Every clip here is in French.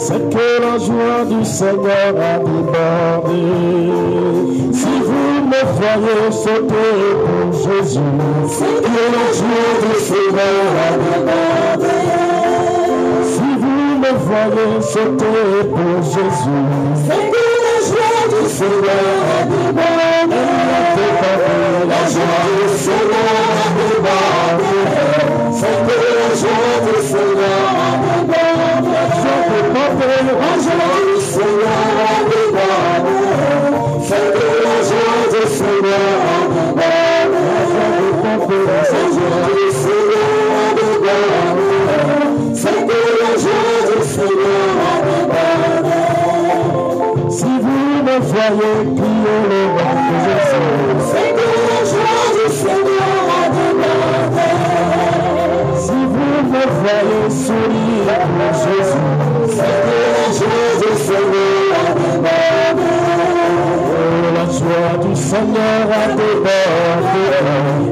c'est que la joie du Seigneur a débordé. Si vous me voyez sauter pour Jésus, c'est que la joie du Seigneur a débordé. Si vous me voyez sauter pour Jésus, c'est que la joie du Seigneur a débordé. La joie du Seigneur a débordé. C'est que la joie du Seigneur a débordé. La joie du Seigneur a débordé. C'est que la joie du Seigneur a débordé. La joie du Seigneur a débordé. C'est que la joie du Seigneur a débordé. Si vous me voyez prier le nom de Jésus, c'est que la joie du Seigneur a débordé. Si vous me voyez sourire pour Jésus, c'est que la joie du Seigneur a débordé. Oh, la joie du Seigneur a débordé.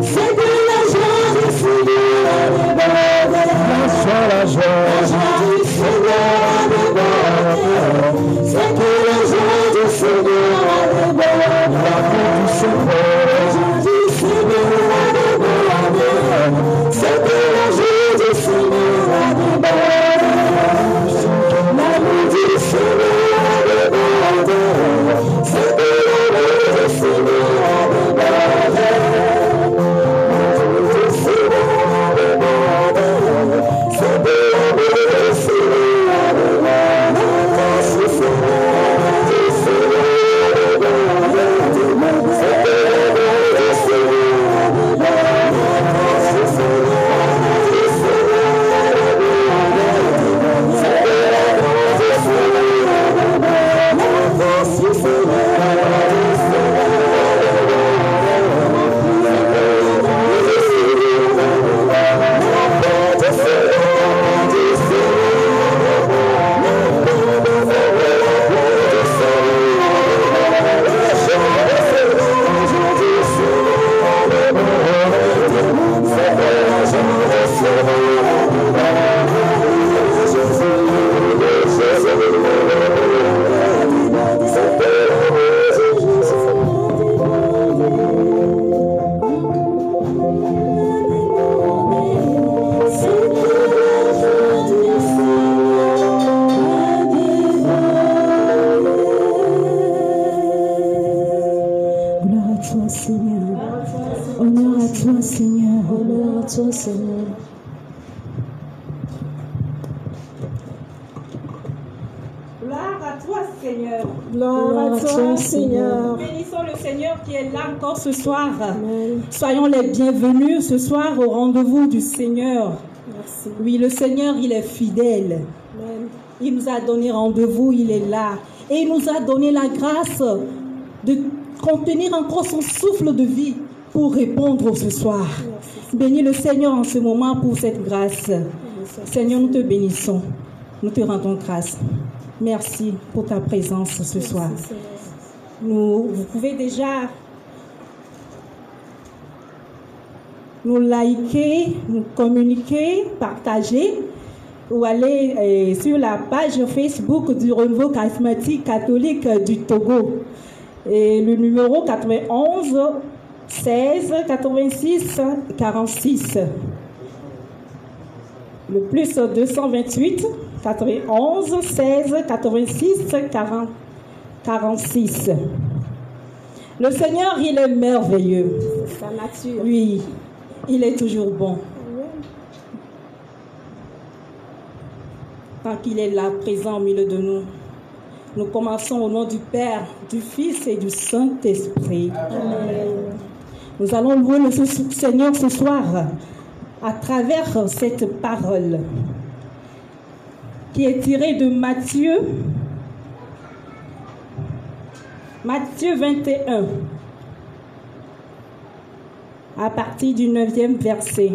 C'est que la joie du Seigneur a débordé. La joie du Seigneur a débordé. C'est que la joie du Seigneur a débordé. L'amour du Seigneur, la joie du Seigneur a débordé. C'est que la joie du Seigneur a débordé. L'amour du Seigneur a débordé. C'est que l'amour du Seigneur a débordé. L'amour du Seigneur a débordé. C'est que l'amour du Seigneur a débordé. C'est que l'amour du Seigneur a débordé. C'est que l'amour du Seigneur a débordé. C'est que l'amour du Seigneur a débordé. C'est que l'amour du Seigneur a débordé. C'est que l'amour du ce soir. Amen. Soyons les bienvenus ce soir au rendez-vous du Seigneur. Merci. Oui, le Seigneur, il est fidèle. Amen. Il nous a donné rendez-vous, il est là. Et il nous a donné la grâce de contenir encore son souffle de vie pour répondre ce soir. Merci. Bénis le Seigneur en ce moment pour cette grâce. Merci. Seigneur, nous te bénissons. Nous te rendons grâce. Merci pour ta présence ce soir. Vous pouvez déjà nous liker, nous communiquer, partager ou aller sur la page Facebook du Renouveau Charismatique Catholique du Togo. Et le numéro 91 16 86 46. Le plus 228 91 16 86 46. Le Seigneur, il est merveilleux. C'est sa nature. Oui, il est toujours bon. Tant qu'il est là, présent au milieu de nous. Nous commençons au nom du Père, du Fils et du Saint-Esprit. Amen. Nous allons louer le Seigneur ce soir à travers cette parole qui est tirée de Matthieu 21, à partir du 9e verset.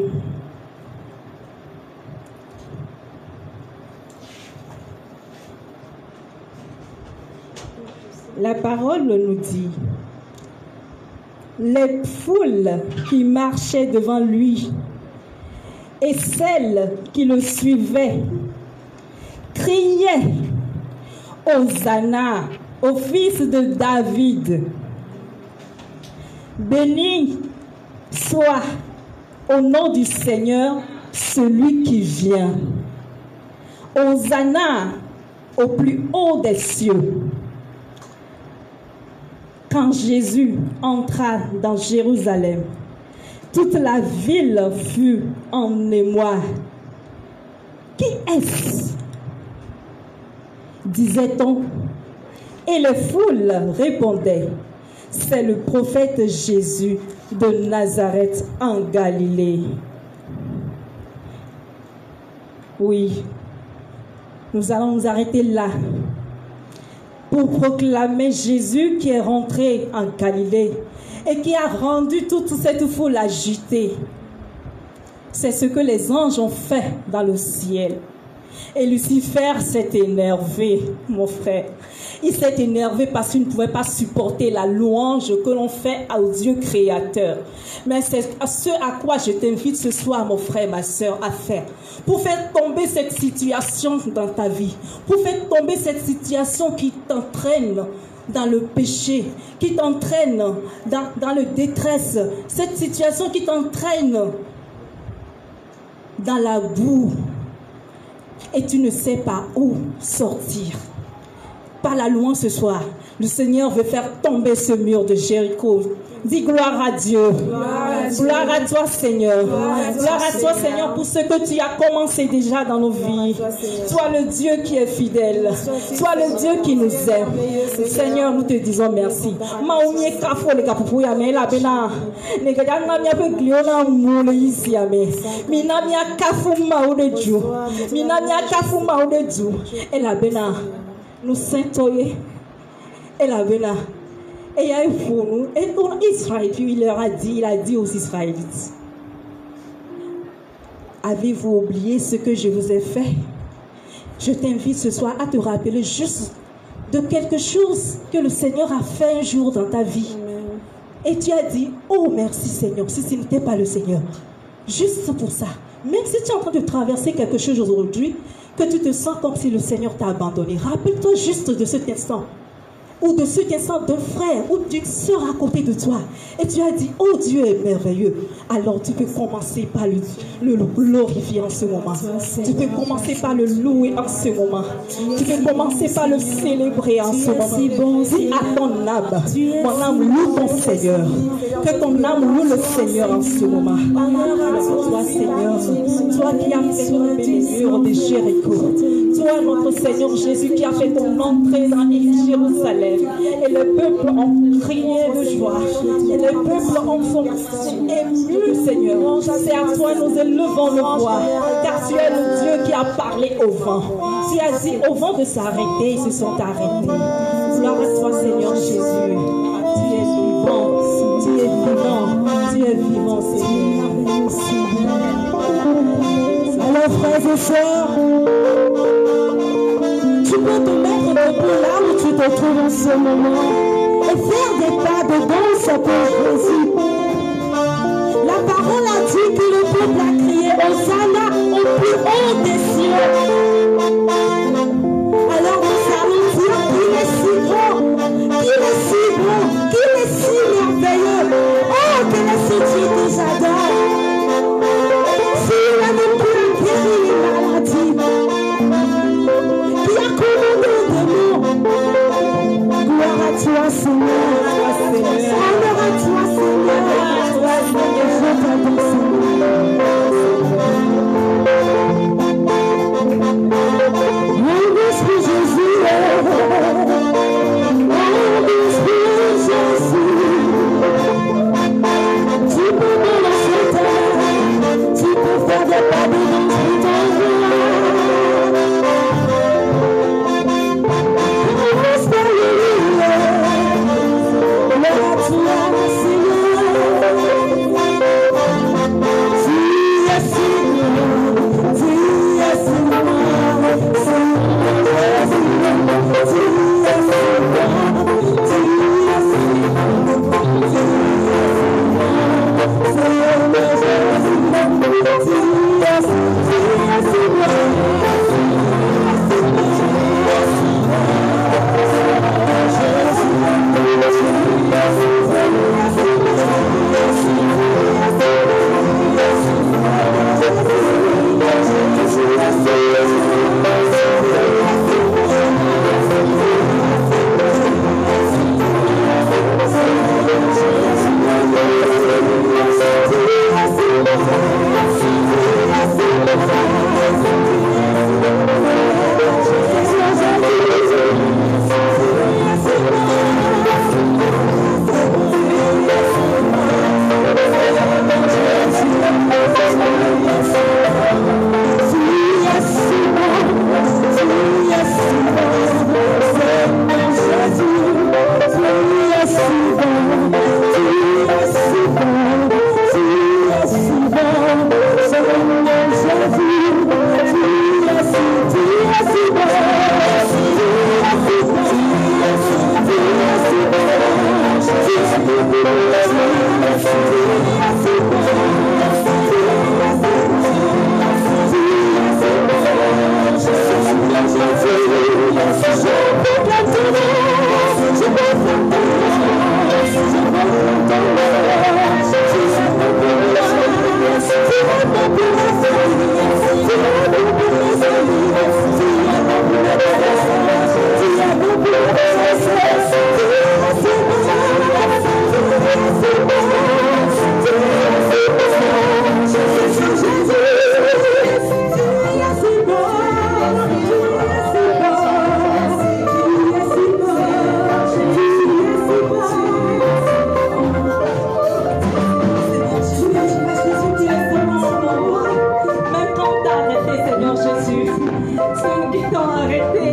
La parole nous dit: les foules qui marchaient devant lui et celles qui le suivaient criaient Hosanna au fils de David. Béni soit au nom du Seigneur celui qui vient. Hosanna au plus haut des cieux. Quand Jésus entra dans Jérusalem, toute la ville fut en émoi. Qui est-ce? Disait-on. Et les foules répondaient, c'est le prophète Jésus de Nazareth en Galilée. Oui, nous allons nous arrêter là pour proclamer Jésus qui est rentré en Galilée et qui a rendu toute cette foule agitée. C'est ce que les anges ont fait dans le ciel. Et Lucifer s'est énervé, mon frère. Il s'est énervé parce qu'il ne pouvait pas supporter la louange que l'on fait au Dieu créateur. Mais c'est ce à quoi je t'invite ce soir, mon frère, ma soeur, à faire. Pour faire tomber cette situation dans ta vie. Pour faire tomber cette situation qui t'entraîne dans le péché, qui t'entraîne dans le détresse. Cette situation qui t'entraîne dans la boue. Et tu ne sais pas où sortir. Par la louange ce soir, le Seigneur veut faire tomber ce mur de Jéricho. Dis gloire à Dieu. Gloire à toi, Seigneur. Gloire à toi, Seigneur, pour ce que tu as commencé déjà dans nos vies. Toi, le Dieu qui est fidèle. Toi, le Dieu qui nous aime. Seigneur, nous te disons merci. Nous saintoyer et la bena et il y a eu pour nous et pour Israël il a dit aux Israélites, avez-vous oublié ce que je vous ai fait? Je t'invite ce soir à te rappeler juste de quelque chose que le Seigneur a fait un jour dans ta vie. Et tu as dit, oh merci Seigneur, si ce n'était pas le Seigneur. Juste pour ça, même si tu es en train de traverser quelque chose aujourd'hui, que tu te sens comme si le Seigneur t'a abandonné. Rappelle-toi juste de cet instant. Ou de cet instant d'un frère ou d'une soeur à côté de toi. Et tu as dit, oh Dieu est merveilleux. Alors tu peux commencer par le glorifier en ce moment. Tu peux commencer par le louer en ce moment. Tu peux commencer par le célébrer en ce moment. Dis à ton âme, mon âme loue ton Seigneur. Que ton âme loue le Seigneur en ce moment. Toi Seigneur, toi qui as fait tomber les murs de Jéricho. Toi notre Seigneur Jésus qui a fait ton entrée dans Jérusalem. Et le peuple ont crié de joie. Et le peuple ont sont émus, Seigneur. C'est à toi nous élevons le voix. Car tu es le Dieu qui a parlé au vent. Tu as dit au vent de s'arrêter, ils se sont arrêtés. Gloire à toi, Seigneur Jésus. Tu es vivant. Tu es vivant. Tu es vivant, Seigneur. Alors, frères et sœurs, tu peux te mettre debout là où tu te trouves en ce moment et faire des pas de danse pour Jésus. La parole a dit que le peuple a crié Hosanna au plus haut des cieux. Alors nous allons dire qu'il est si grand, qu'il est si bon, qu'il est si merveilleux. Oh, qu'il est si Dieu que j'adore. S'il a même pu guérir les maladies, qui a commandé de nous. Gloire à toi, Seigneur. Honneur à toi, Seigneur. Je t'adore, Seigneur. Mon esprit Jésus, mon esprit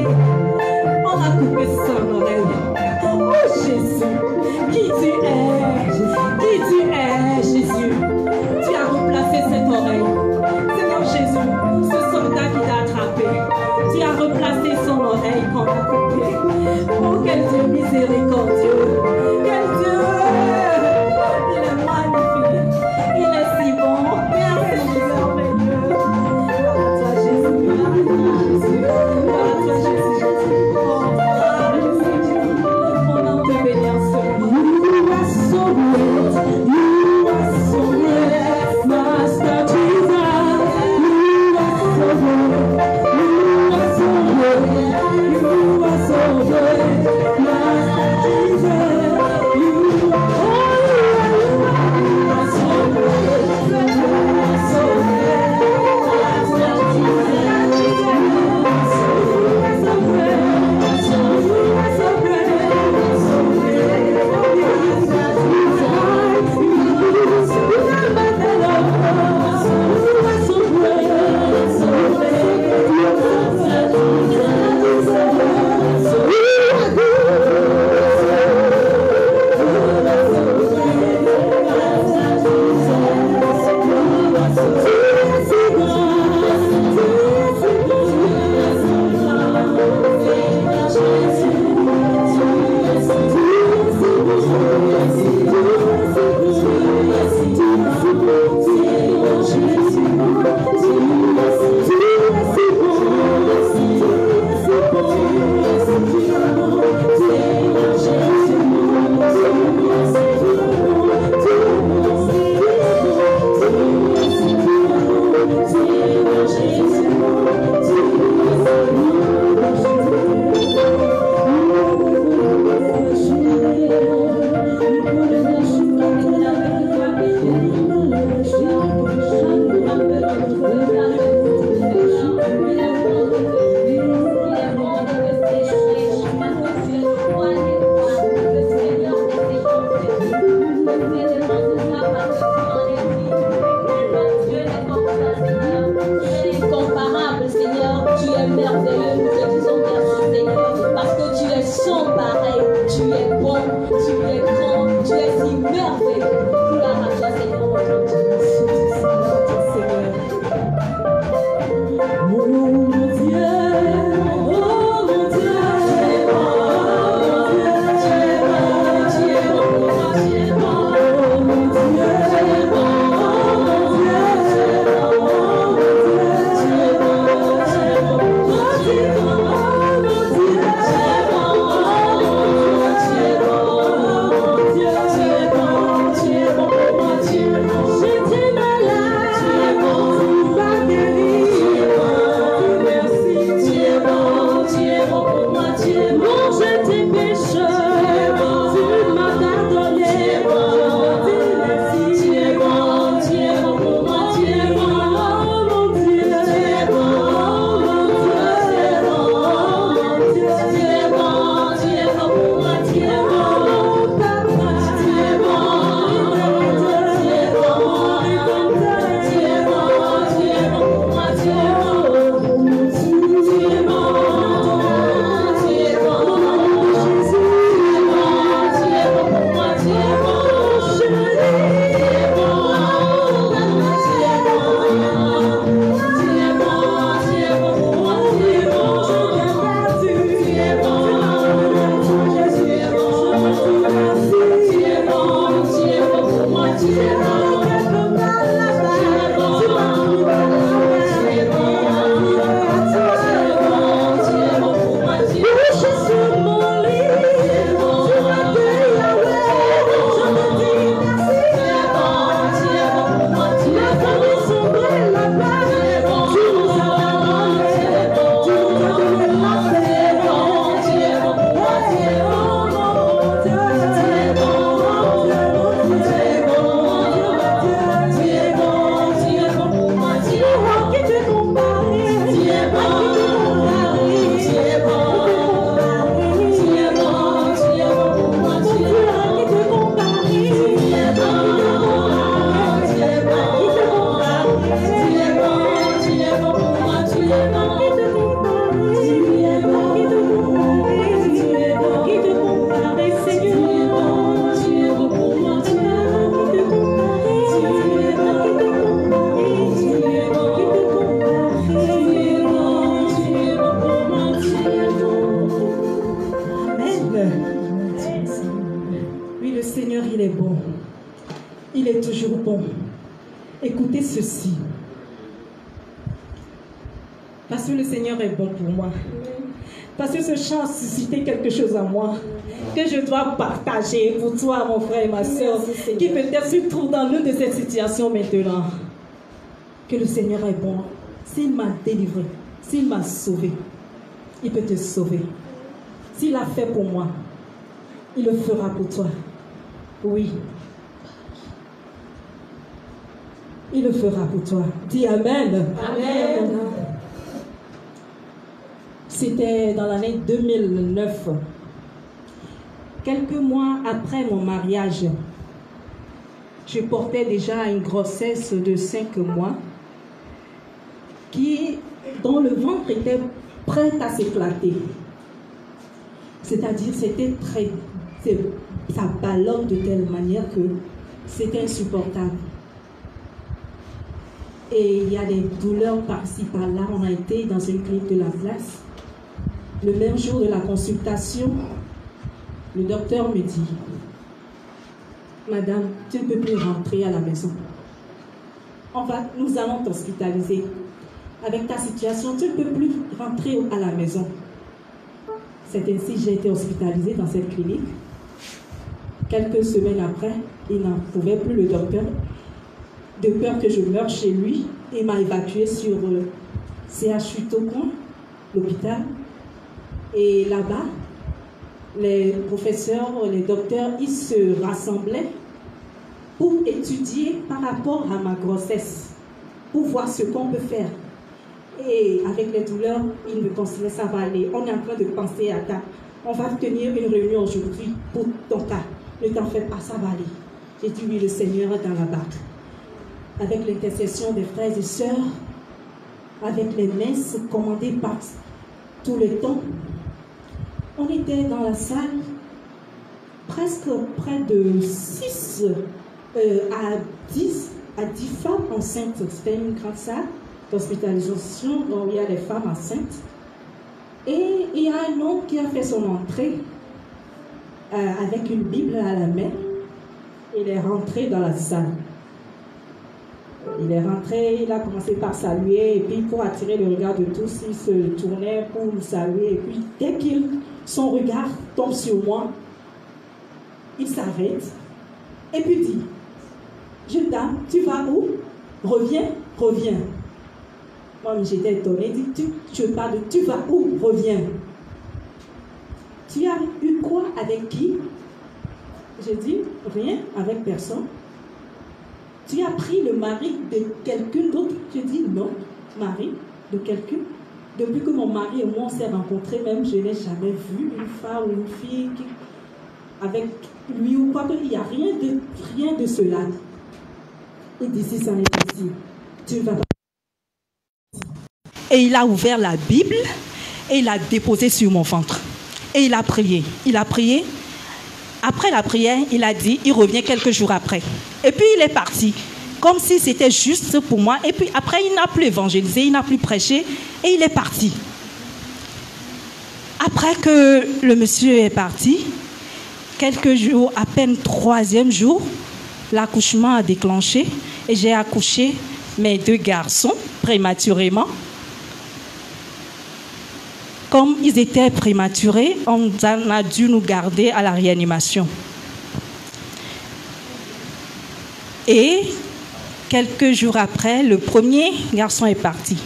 coupé. On a coupé son oreille. Oh Jésus, qui tu es? Qui tu es, Jésus? Tu as remplacé cette oreille. Seigneur Jésus, ce soldat qui t'a attrapé, tu as replacé son oreille qu'on a coupée. Oh, quel Dieu miséricordieux! Quel Dieu! Il est magnifique. Il est si bon. Merci, merveilleux. Gloire à toi, Jésus. Gloire à toi, Jésus. Gloire à toi, Jésus. Oh, alléluia. Mon nom te bénit en ce moment. You are so great. You are so ceci. Parce que le Seigneur est bon pour moi. Parce que ce chant a suscité quelque chose en moi que je dois partager pour toi, mon frère et ma soeur, qui peut-être se trouve dans l'une de ces situations maintenant. Que le Seigneur est bon. S'il m'a délivré, s'il m'a sauvé, il peut te sauver. S'il l'a fait pour moi, il le fera pour toi. Oui. Il le fera pour toi. Dis Amen. Amen. C'était dans l'année 2009. Quelques mois après mon mariage, je portais déjà une grossesse de 5 mois dont le ventre était prêt à s'éclater. C'est-à-dire, ça ballonne de telle manière que c'était insupportable. Et il y a des douleurs par-ci, par-là. On a été dans une clinique de la place. Le même jour de la consultation, le docteur me dit: Madame, tu ne peux plus rentrer à la maison. Nous allons t'hospitaliser. Avec ta situation, tu ne peux plus rentrer à la maison. C'est ainsi que j'ai été hospitalisée dans cette clinique. Quelques semaines après, il n'en pouvait plus, le docteur, de peur que je meure chez lui. Il m'a évacuée sur CHU Tocoin, l'hôpital. Et là-bas, les professeurs, les docteurs, ils se rassemblaient pour étudier par rapport à ma grossesse, pour voir ce qu'on peut faire. Et avec les douleurs, ils me conseillaient: ça va aller. On est en train de penser à ça. On va tenir une réunion aujourd'hui pour ton cas. Ne t'en fais pas, ça va aller. J'ai dit oui, le Seigneur est dans la barque. Avec l'intercession des frères et sœurs, avec les messes commandées par tout le temps, on était dans la salle, presque près de 6 à 10 femmes enceintes. C'était une grande salle d'hospitalisation où il y a des femmes enceintes. Et il y a un homme qui a fait son entrée avec une Bible à la main. Il est rentré dans la salle. Il est rentré, il a commencé par saluer, et puis pour attirer le regard de tous, il se tournait pour nous saluer. Et puis dès que son regard tombe sur moi, il s'arrête et puis dit: Jeune dame, tu vas où? Reviens, reviens. Moi, j'étais étonnée. Il dit: tu vas où? Reviens. Tu as eu quoi? Avec qui? J'ai dit: rien, avec personne. Tu as pris le mari de quelqu'un d'autre? J'ai dit: non, mari de quelqu'un. Depuis que mon mari et moi on s'est rencontrés, même je n'ai jamais vu une femme ou une fille avec lui ou quoi. Il n'y a rien de cela. Il dit: si ça n'est possible, tu ne vas pas. Et il a ouvert la Bible et il l'a déposée sur mon ventre. Et il a prié. Il a prié. Après la prière, il a dit, il revient quelques jours après. Et puis il est parti, comme si c'était juste pour moi. Et puis après, il n'a plus évangélisé, il n'a plus prêché, et il est parti. Après que le monsieur est parti, quelques jours, à peine 3e jour, l'accouchement a déclenché, et j'ai accouché mes 2 garçons prématurément. Comme ils étaient prématurés, on a dû nous garder à la réanimation. Et quelques jours après, le premier garçon est parti.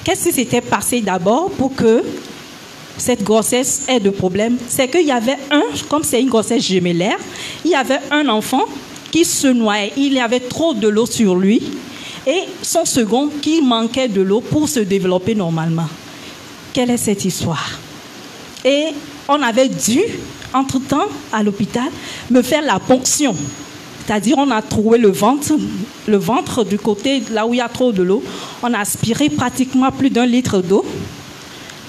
Qu'est-ce qui s'était passé d'abord pour que cette grossesse ait de problèmes? C'est qu'il y avait comme c'est une grossesse gémellaire, il y avait un enfant qui se noyait. Il y avait trop de l'eau sur lui. Et son second qui manquait de l'eau pour se développer normalement. Quelle est cette histoire? Et on avait dû, entre-temps, à l'hôpital, me faire la ponction. C'est-à-dire, on a trouvé le ventre du côté, là où il y a trop de l'eau. On a aspiré pratiquement plus d'1 litre d'eau.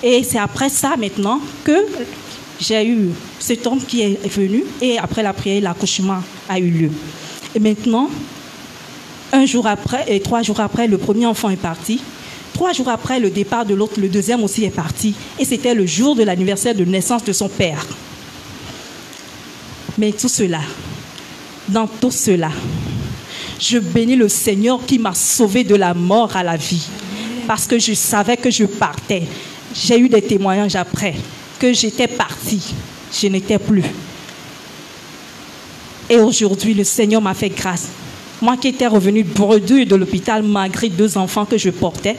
Et c'est après ça, maintenant, que j'ai eu cet homme qui est venu. Et après la prière, l'accouchement a eu lieu. Et maintenant, 1 jour après, et 3 jours après, le premier enfant est parti. 3 jours après le départ de l'autre, le deuxième aussi est parti. Et c'était le jour de l'anniversaire de naissance de son père. Mais tout cela, dans tout cela, Je bénis le Seigneur qui m'a sauvé de la mort à la vie. Parce que je savais que je partais. J'ai eu des témoignages après que j'étais partie. Je n'étais plus. Et aujourd'hui, le Seigneur m'a fait grâce. Moi qui étais revenue bredouille de l'hôpital malgré 2 enfants que je portais,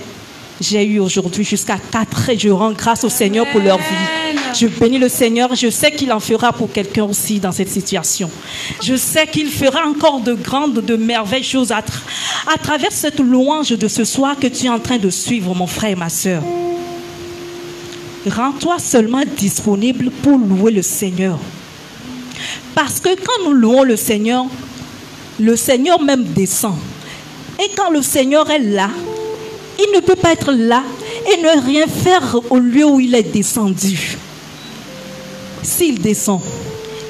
j'ai eu aujourd'hui jusqu'à 4 et je rends grâce au Seigneur pour leur vie. Je bénis le Seigneur. Je sais qu'il en fera pour quelqu'un aussi dans cette situation. Je sais qu'il fera encore de grandes, de merveilleuses choses à travers cette louange de ce soir que tu es en train de suivre, mon frère et ma soeur. Rends-toi seulement disponible pour louer le Seigneur. Parce que quand nous louons le Seigneur même descend. Et quand le Seigneur est là, il ne peut pas être là et ne rien faire au lieu où il est descendu. S'il descend,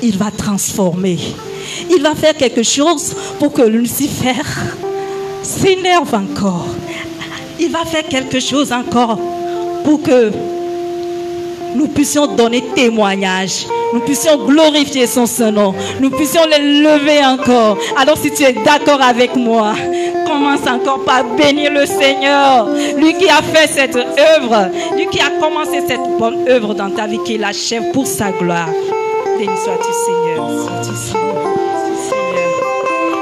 il va transformer. Il va faire quelque chose pour que Lucifer s'énerve encore. Il va faire quelque chose encore pour que nous puissions donner témoignage. Nous puissions glorifier son Saint-Nom. Nous puissions le lever encore. Alors si tu es d'accord avec moi, commence encore par bénir le Seigneur. Lui qui a fait cette œuvre. Lui qui a commencé cette bonne œuvre dans ta vie, qui l'achève pour sa gloire. Béni sois-tu Seigneur. Sois-tu Seigneur.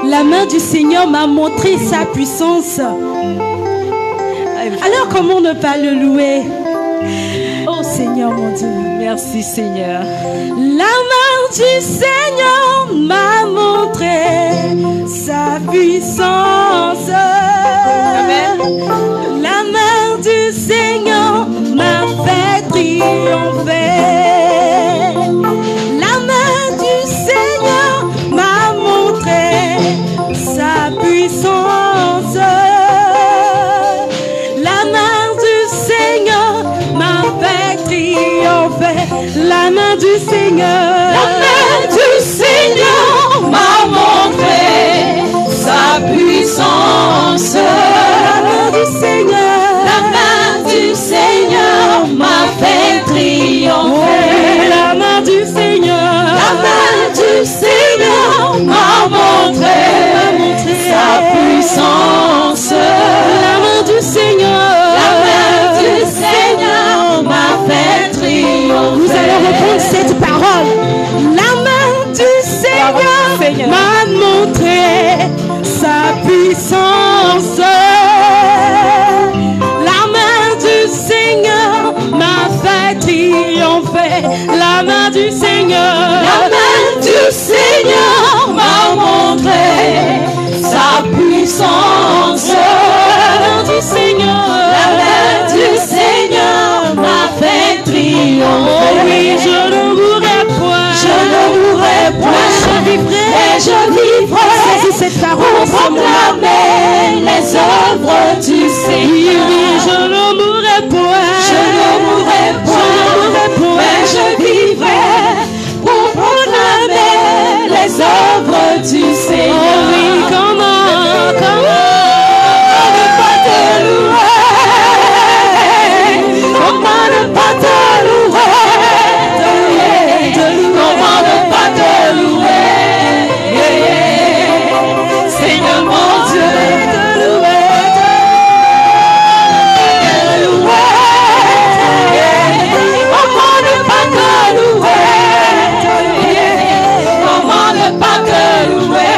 La main du Seigneur m'a montré sa puissance. Alors comment ne pas le louer? Oh Seigneur mon Dieu. Merci Seigneur. La main du Seigneur m'a montré sa puissance. Amen. La main du Seigneur m'a fait triompher. La main du Seigneur m'a montré sa puissance. La main du Seigneur m'a fait triompher. La main du Seigneur. La main du Seigneur m'a montré sa puissance. La main du Seigneur. La main du Seigneur m'a fait triompher. La main du Seigneur. La main du Seigneur m'a montré sa puissance. La main du Seigneur. La main du Seigneur m'a fait triompher. Vous allez reprendre cette parole. La main du Seigneur m'a montré sa puissance. La main du Seigneur m'a fait triompher. La main du Seigneur. La main du Seigneur m'a montré sa puissance. La main du Seigneur. La main du Seigneur m'a fait triompher. Oh oui, je ne mourrai point. Je ne mourrai point. Je vivrai. Et je vivrai. Saisis cette parole. Pour proclamer les œuvres du Seigneur. Oui, oui, je ne mourrai point. Je ne mourrai point. Mais je vivrai pour proclamer les œuvres du Seigneur. Oh oui, comment ne pas te louer? Comment ne pas te louer? Comment ne pas te louer? Seigneur mon Dieu, te louer. Comment ne pas te louer? Comment ne pas te louer?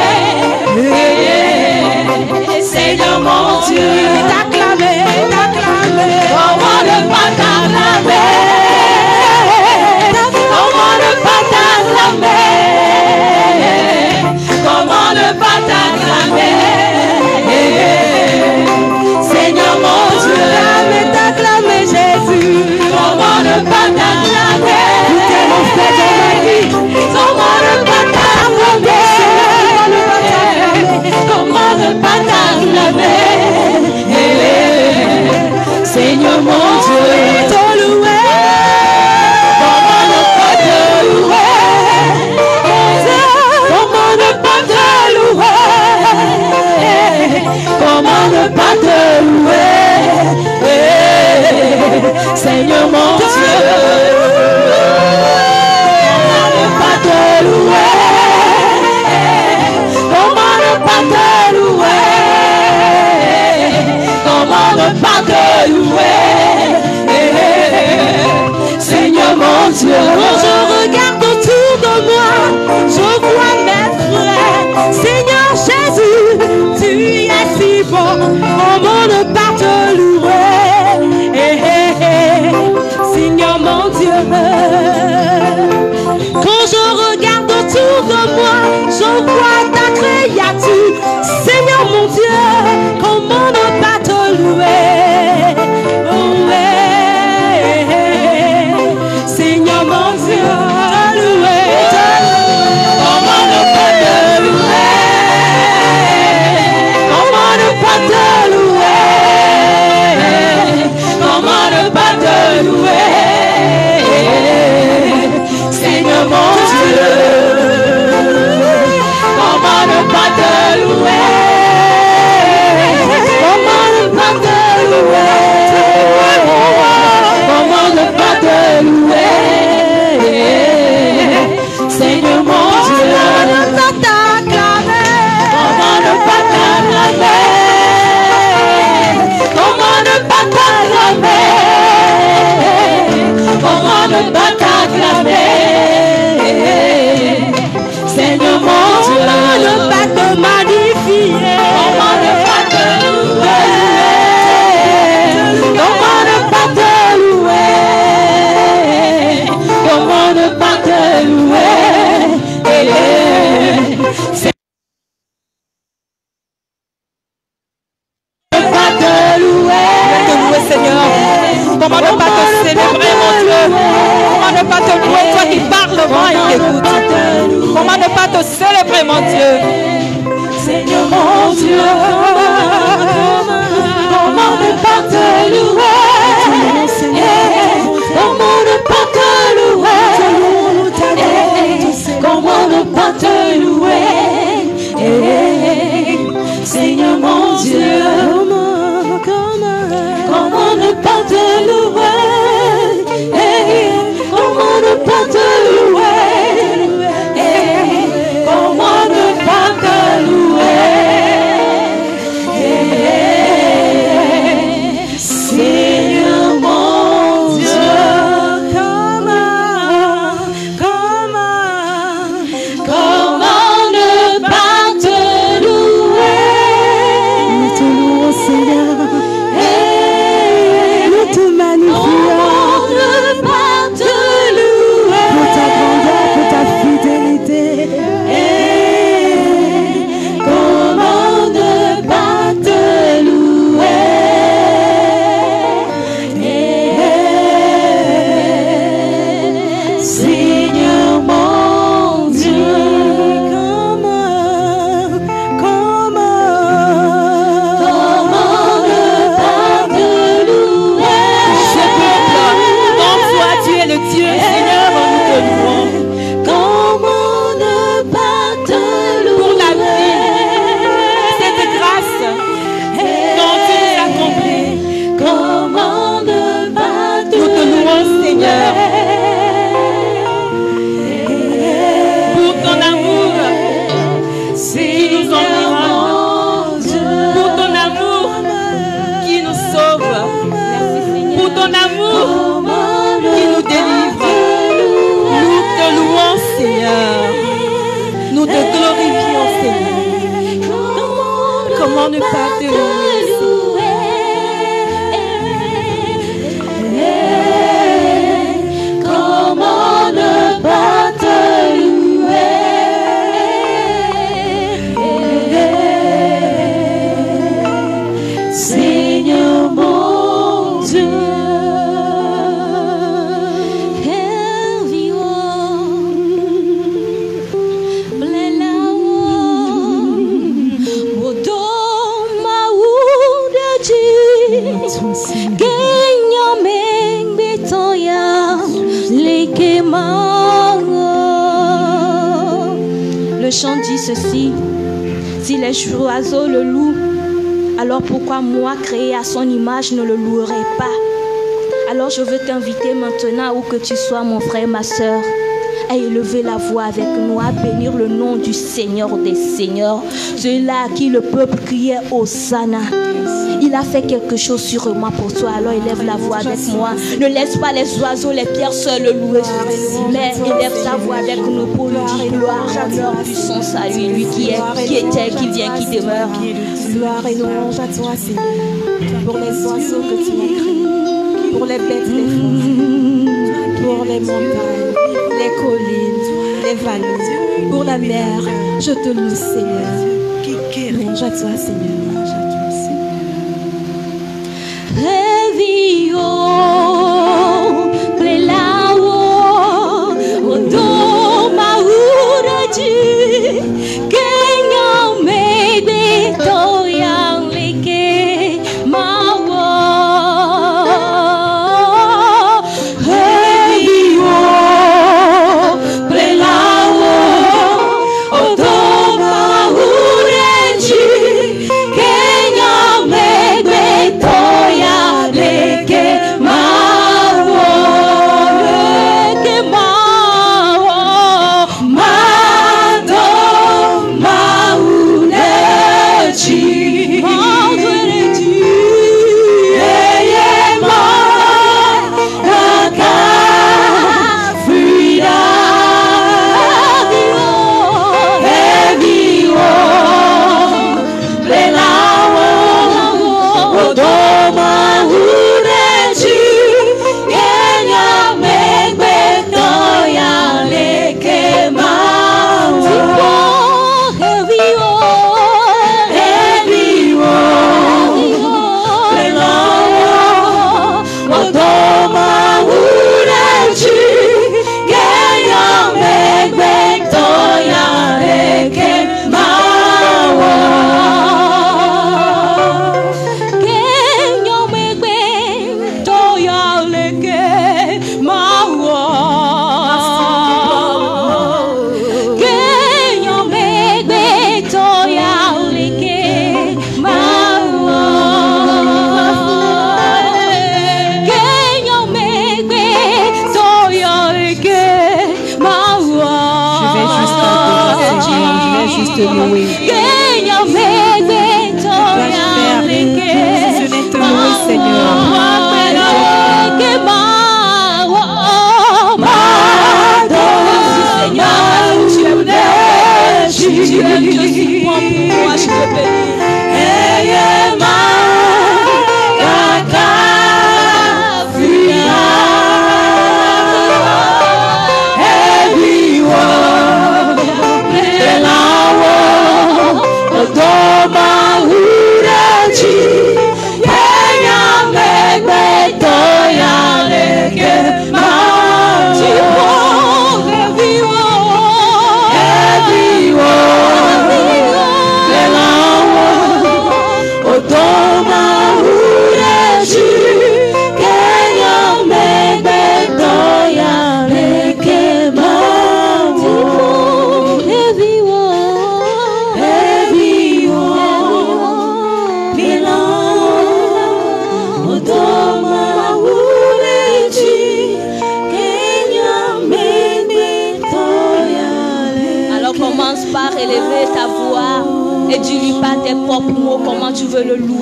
Seigneur mon Dieu, t'acclamer. comment ne pas t'acclamer? Comment ne pas t'acclamer? Comment ne pas t'acclamer? Seigneur mon Dieu, T'acclamer Jésus. comment ne pas t'acclamer? Comment ne pas t'acclamer? Comment ne pas t'acclamer? Seigneur mon Dieu, te louer. Comment ne pas te louer? Comment ne pas te louer? Comment ne pas te louer? Seigneur mon Dieu, comment ne pas te louer? Comment ne pas te louer? Dieu. Quand je regarde autour de moi, je vois ta créature. Seigneur mon Dieu, comment ne pas te louer? Seigneur mon Dieu, te louer. Comment ne pas te louer? Comment ne pas te louer? Comment ne pas te louer? Seigneur mon Dieu, comment ne pas te louer? Comment ne pas te louer? Comment ne pas te louer? Seigneur mon Dieu, comment ne pas t'acclamer? Comment ne pas t'acclamer? Comment ne pas t'acclamer? Comment ne pas t'acclamer? Seigneur mon Dieu, comment ne pas te magnifier? Comment ne pas te louer? Comment ne pas te louer? Comment ne pas te louer? Seigneur, comment ne pas te célébrer, mon Dieu? Comment ne pas te louer, toi qui parles devant et t'écoutes? Comment ne pas te célébrer, mon Dieu? Seigneur, mon Dieu, comment ne pas te louer? Comment ne pas te louer? Comment ne pas te louer? Seigneur, mon Dieu, comment ne pas te louer? Comment ne pas te louer? Comment ne pas te louer? Seigneur mon Dieu, comment ne pas te louer? Nous te louons, Seigneur. Nous te magnifions. Comment ne pas te louer? Pour ta grandeur, pour ta fidélité. Comment ne pas te louer? Seigneur mon Dieu, comment ne pas te louer? Ce peuple, comme toi, tu es le Dieu, Seigneur, nous te louons. Comment ne pas te louer? Pour la vie, cette grâce dont tu nous as compris. Comment ne pas te louer? Nous te louons, Seigneur, pour ton amour qui nous environne, pour ton amour qui nous sauve, pour ton amour qui nous délivre. Nous te louons, Seigneur. Nous te glorifions, Seigneur. Comment ne pas te louer? Comment ne pas te louer? Seigneur mon Dieu. Le chant dit ceci: si les oiseaux le louent, alors pourquoi moi, créé à son image, ne le louerai pas? Alors je veux t'inviter maintenant, où que tu sois, mon frère, ma soeur, à élever la voix avec nous, à bénir le nom du Seigneur des Seigneurs, celui-là à qui le peuple criait Hosanna. Il a fait quelque chose sur moi pour toi, alors élève la voix avec moi. Ne laisse pas les oiseaux, les pierres seules le louer, mais élève ta voix avec nous pour lui dire gloire, honneur, puissance à lui, lui qui est, qui était, qui vient, qui demeure. Gloire et louange à toi, Seigneur, pour les oiseaux que tu as créés, pour les bêtes, les fleurs. les montagnes, les collines, les vallées, pour la mer. Je te loue, Seigneur. Louange à toi, Seigneur. Louange à toi, Seigneur.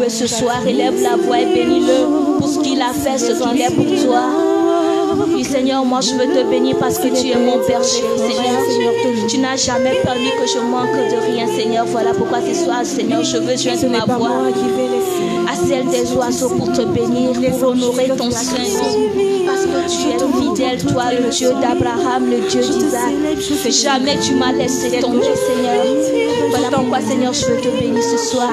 Ce soir, élève la voix et bénis-le pour ce qu'il a fait, ce qu'il est pour toi. Oui, Seigneur, moi je veux te bénir parce que tu es mon berger, Seigneur. Tu n'as jamais permis que je manque de rien, Seigneur. Voilà pourquoi ce soir, Seigneur, je veux joindre ma voix à celle des oiseaux pour te bénir, pour honorer ton Saint-Nom. Parce que tu es fidèle, toi, le Dieu d'Abraham, le Dieu d'Isaac. Jamais tu m'as laissé tomber, Seigneur. Voilà pourquoi, Seigneur, je veux te bénir ce soir.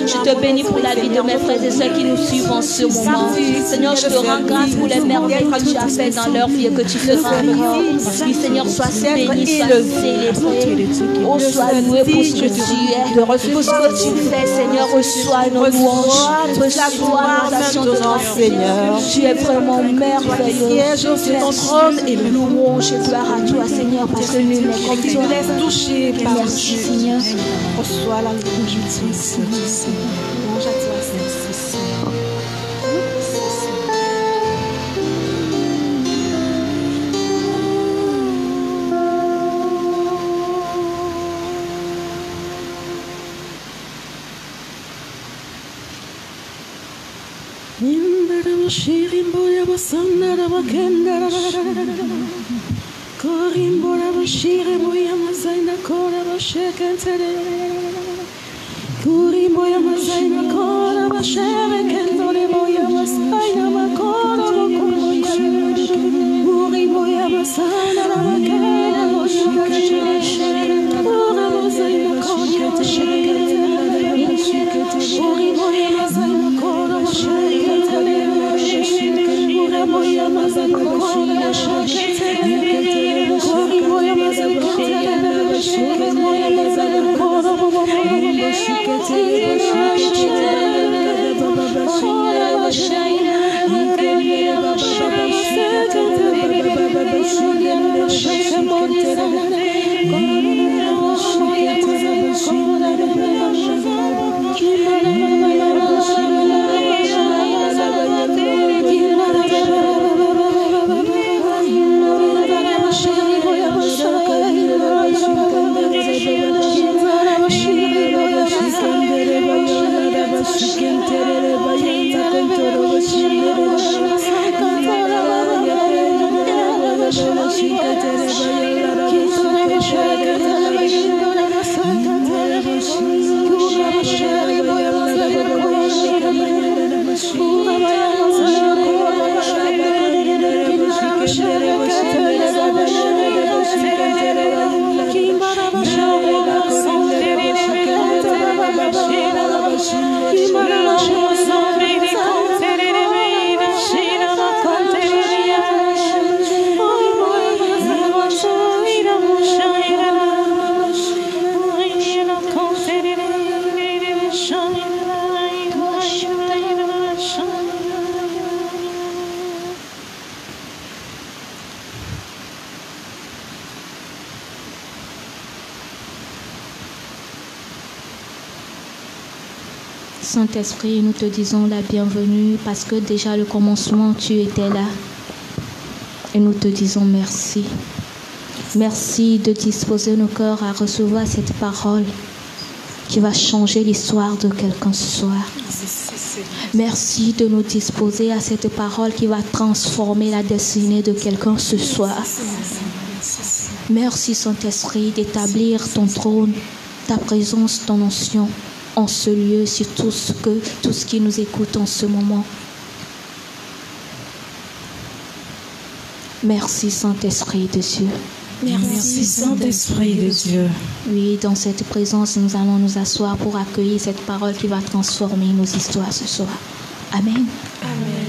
Je te bénis pour la vie de mes frères et sœurs qui nous suivent en ce moment. Seigneur, je te rends grâce pour les merveilles que tu as fait dans leur vie et que tu feras encore. Oui, Seigneur, sois béni, sois célébré. Oh, sois loué pour ce que tu es, pour ce que tu fais, Seigneur. Reçois nos louanges, reçois nos actions de grâce, Seigneur. Tu es vraiment merveilleux. Tu es ton trône et louange et gloire à toi, Seigneur, parce que nous n'est comme toi. Merci, Seigneur. Reçois la louange de Seigneur. Louange à toi, Seigneur. Saint-Esprit, nous te disons la bienvenue parce que déjà le commencement, tu étais là. Et nous te disons merci. Merci de disposer nos cœurs à recevoir cette parole qui va changer l'histoire de quelqu'un ce soir. Merci de nous disposer à cette parole qui va transformer la destinée de quelqu'un ce soir. Merci Saint-Esprit d'établir ton trône, ta présence, ton onction en ce lieu, sur tout ce qui nous écoute en ce moment. Merci Saint-Esprit de Dieu. Merci Saint-Esprit de Dieu. Oui, dans cette présence, nous allons nous asseoir pour accueillir cette parole qui va transformer nos histoires ce soir. Amen. Amen.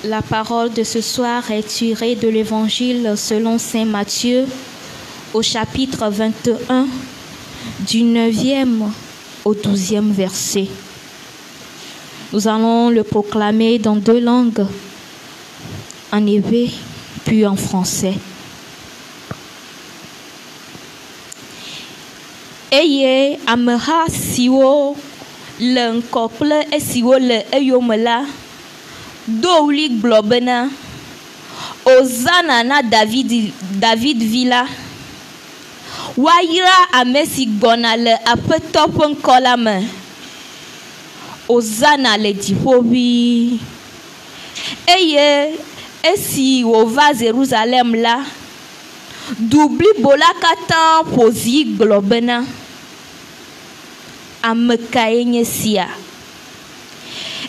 La parole de ce soir est tirée de l'Évangile selon saint Matthieu au chapitre 21 du 9e au 12e verset. Nous allons le proclamer dans 2 langues, en hébreu puis en français. Eye ameha siwo le nkokple esiwo le eyomela Dowli globena Ozana na David Villa Waira amesi gona le apetop kolame Ozana le dipobi Eye esi ova Jérusalem la Doubli bola katan posi globena Amekaenye sia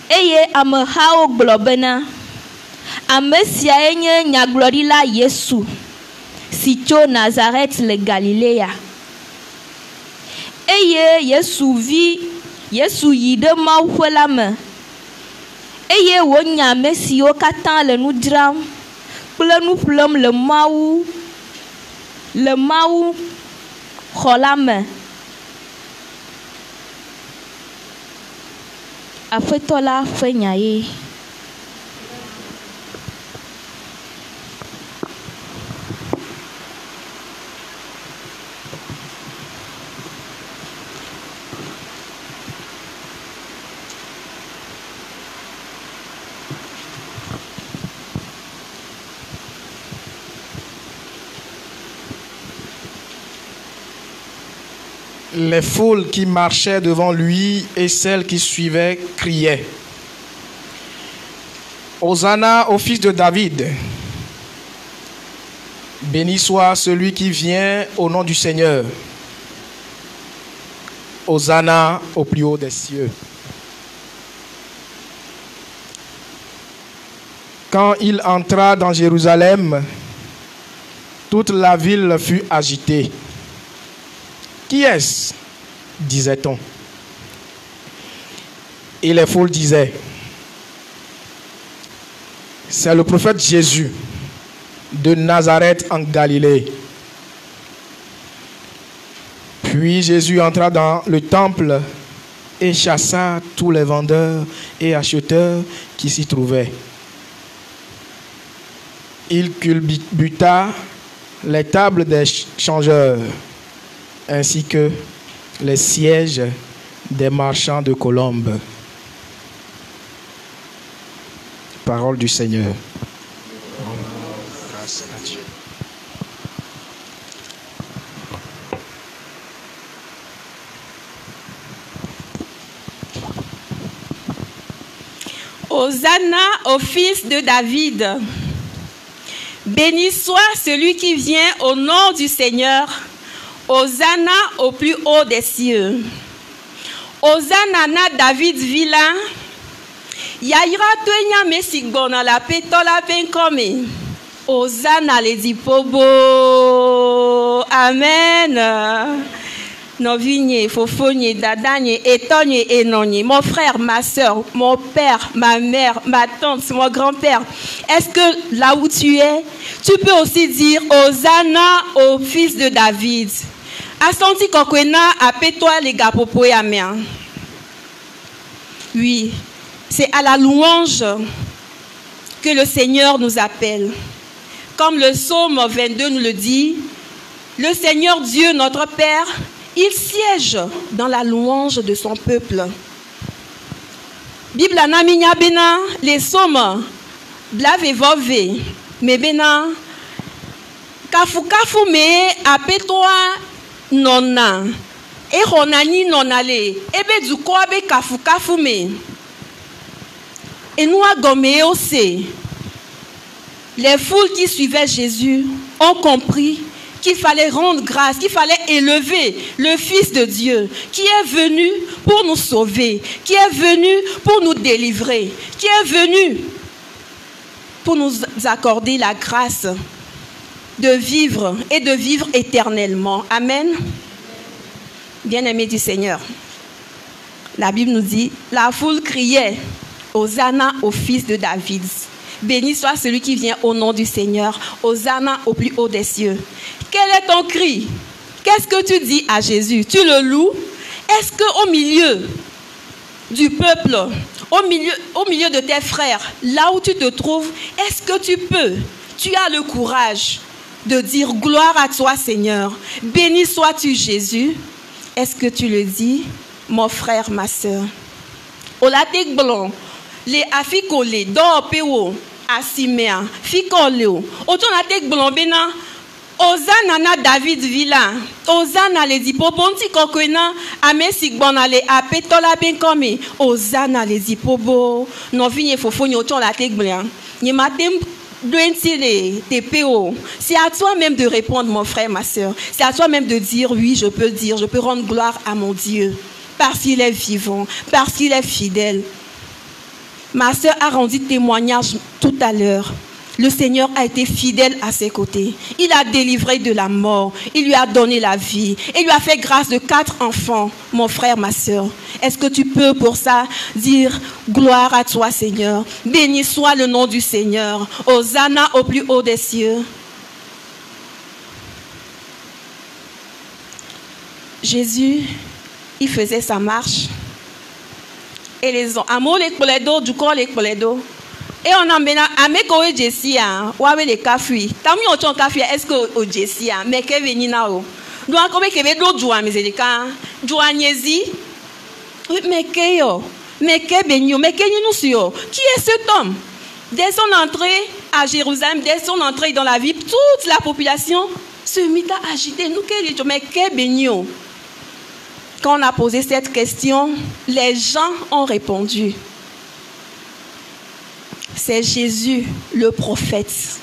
Eye amehao globena amesia enye nyaglorila Yesu sicho Nazareth le Galilea. Eye Yesu yide mawu la me. Eye wonya mesio katan le nu dram kple nu ƒlem le mawu xɔ la me. Aƒetɔ la ƒe nya ye. Les foules qui marchaient devant lui et celles qui suivaient criaient: Hosanna au fils de David. Béni soit celui qui vient au nom du Seigneur. Hosanna au plus haut des cieux. Quand il entra dans Jérusalem, toute la ville fut agitée. Qui est-ce? Disait-on. Et les foules disaient: c'est le prophète Jésus de Nazareth en Galilée. Puis Jésus entra dans le temple et chassa tous les vendeurs et acheteurs qui s'y trouvaient. Il culbuta les tables des changeurs ainsi que les sièges des marchands de colombes. Parole du Seigneur. Grâce à Dieu. Hosanna au fils de David. Béni soit celui qui vient au nom du Seigneur. Hosanna au plus haut des cieux. Hosanna na David vilain. Yaira tuenya mesigona la petola penkome. Hosanna les dipobo. Amen. Novigne, fofogne, dadagne, étongne, énongne. Mon frère, ma soeur, mon père, ma mère, ma tante, mon grand-père. Est-ce que là où tu es, tu peux aussi dire Hosanna au fils de David? Asenti kokwena apetoi les gapopo ya mien. Oui, c'est à la louange que le Seigneur nous appelle. Comme le psaume 22 nous le dit, le Seigneur Dieu, notre Père, il siège dans la louange de son peuple. Bible anaminya bena les psaumes blave vove mais bena kafu kafu me apetoi nona e ronani nonale ebe du ko abe kafu kafu me et nous agomé aussi. Les foules qui suivaient Jésus ont compris qu'il fallait rendre grâce, qu'il fallait élever le Fils de Dieu, qui est venu pour nous sauver, qui est venu pour nous délivrer, qui est venu pour nous accorder la grâce de vivre et de vivre éternellement. Amen. Bien-aimés du Seigneur, la Bible nous dit, la foule criait, Hosanna au Fils de David. Béni soit celui qui vient au nom du Seigneur. Hosanna au plus haut des cieux. Quel est ton cri? Qu'est-ce que tu dis à Jésus? Tu le loues? Est-ce qu'au milieu du peuple, au milieu de tes frères, là où tu te trouves, est-ce que tu as le courage de dire gloire à toi Seigneur? Béni sois-tu Jésus? Est-ce que tu le dis, mon frère, ma soeur? Olatek blanc, les afikole, d'opéo, asimea, fikoleo, autant la tek blanc bena. Hosanna na David vila. Hosanna les dipobonti kokwena amesik bonale apetola ben comme. Hosanna les dipobo. Non vigne fofo nyoton la tek blanc. Ni matem doentile TPO. C'est à toi même de répondre mon frère, ma soeur. C'est à toi même de dire oui, je peux dire, je peux rendre gloire à mon Dieu parce qu'il est vivant, parce qu'il est fidèle. Ma soeur a rendu témoignage tout à l'heure. Le Seigneur a été fidèle à ses côtés. Il a délivré de la mort. Il lui a donné la vie. Il lui a fait grâce de 4 enfants, mon frère, ma soeur. Est-ce que tu peux pour ça dire gloire à toi, Seigneur? Béni soit le nom du Seigneur. Hosanna au plus haut des cieux. Jésus, il faisait sa marche. Et les amours, les colédos, du corps, les colédos. Et on a maintenant, avec le Jessia, ou avec les cafés. Tant mieux, on a café, est-ce que au Jessia, mais qu'est-ce que nous donc, comme que veut d'autres joueurs, mais c'est des cas, Joagnesi, mais que benio, mais que nous sommes. Qui est cet homme? Dès son entrée à Jérusalem, dès son entrée dans la ville, toute la population se mit à agiter. Nous, mais que benio. quand on a posé cette question, les gens ont répondu. C'est Jésus, le prophète.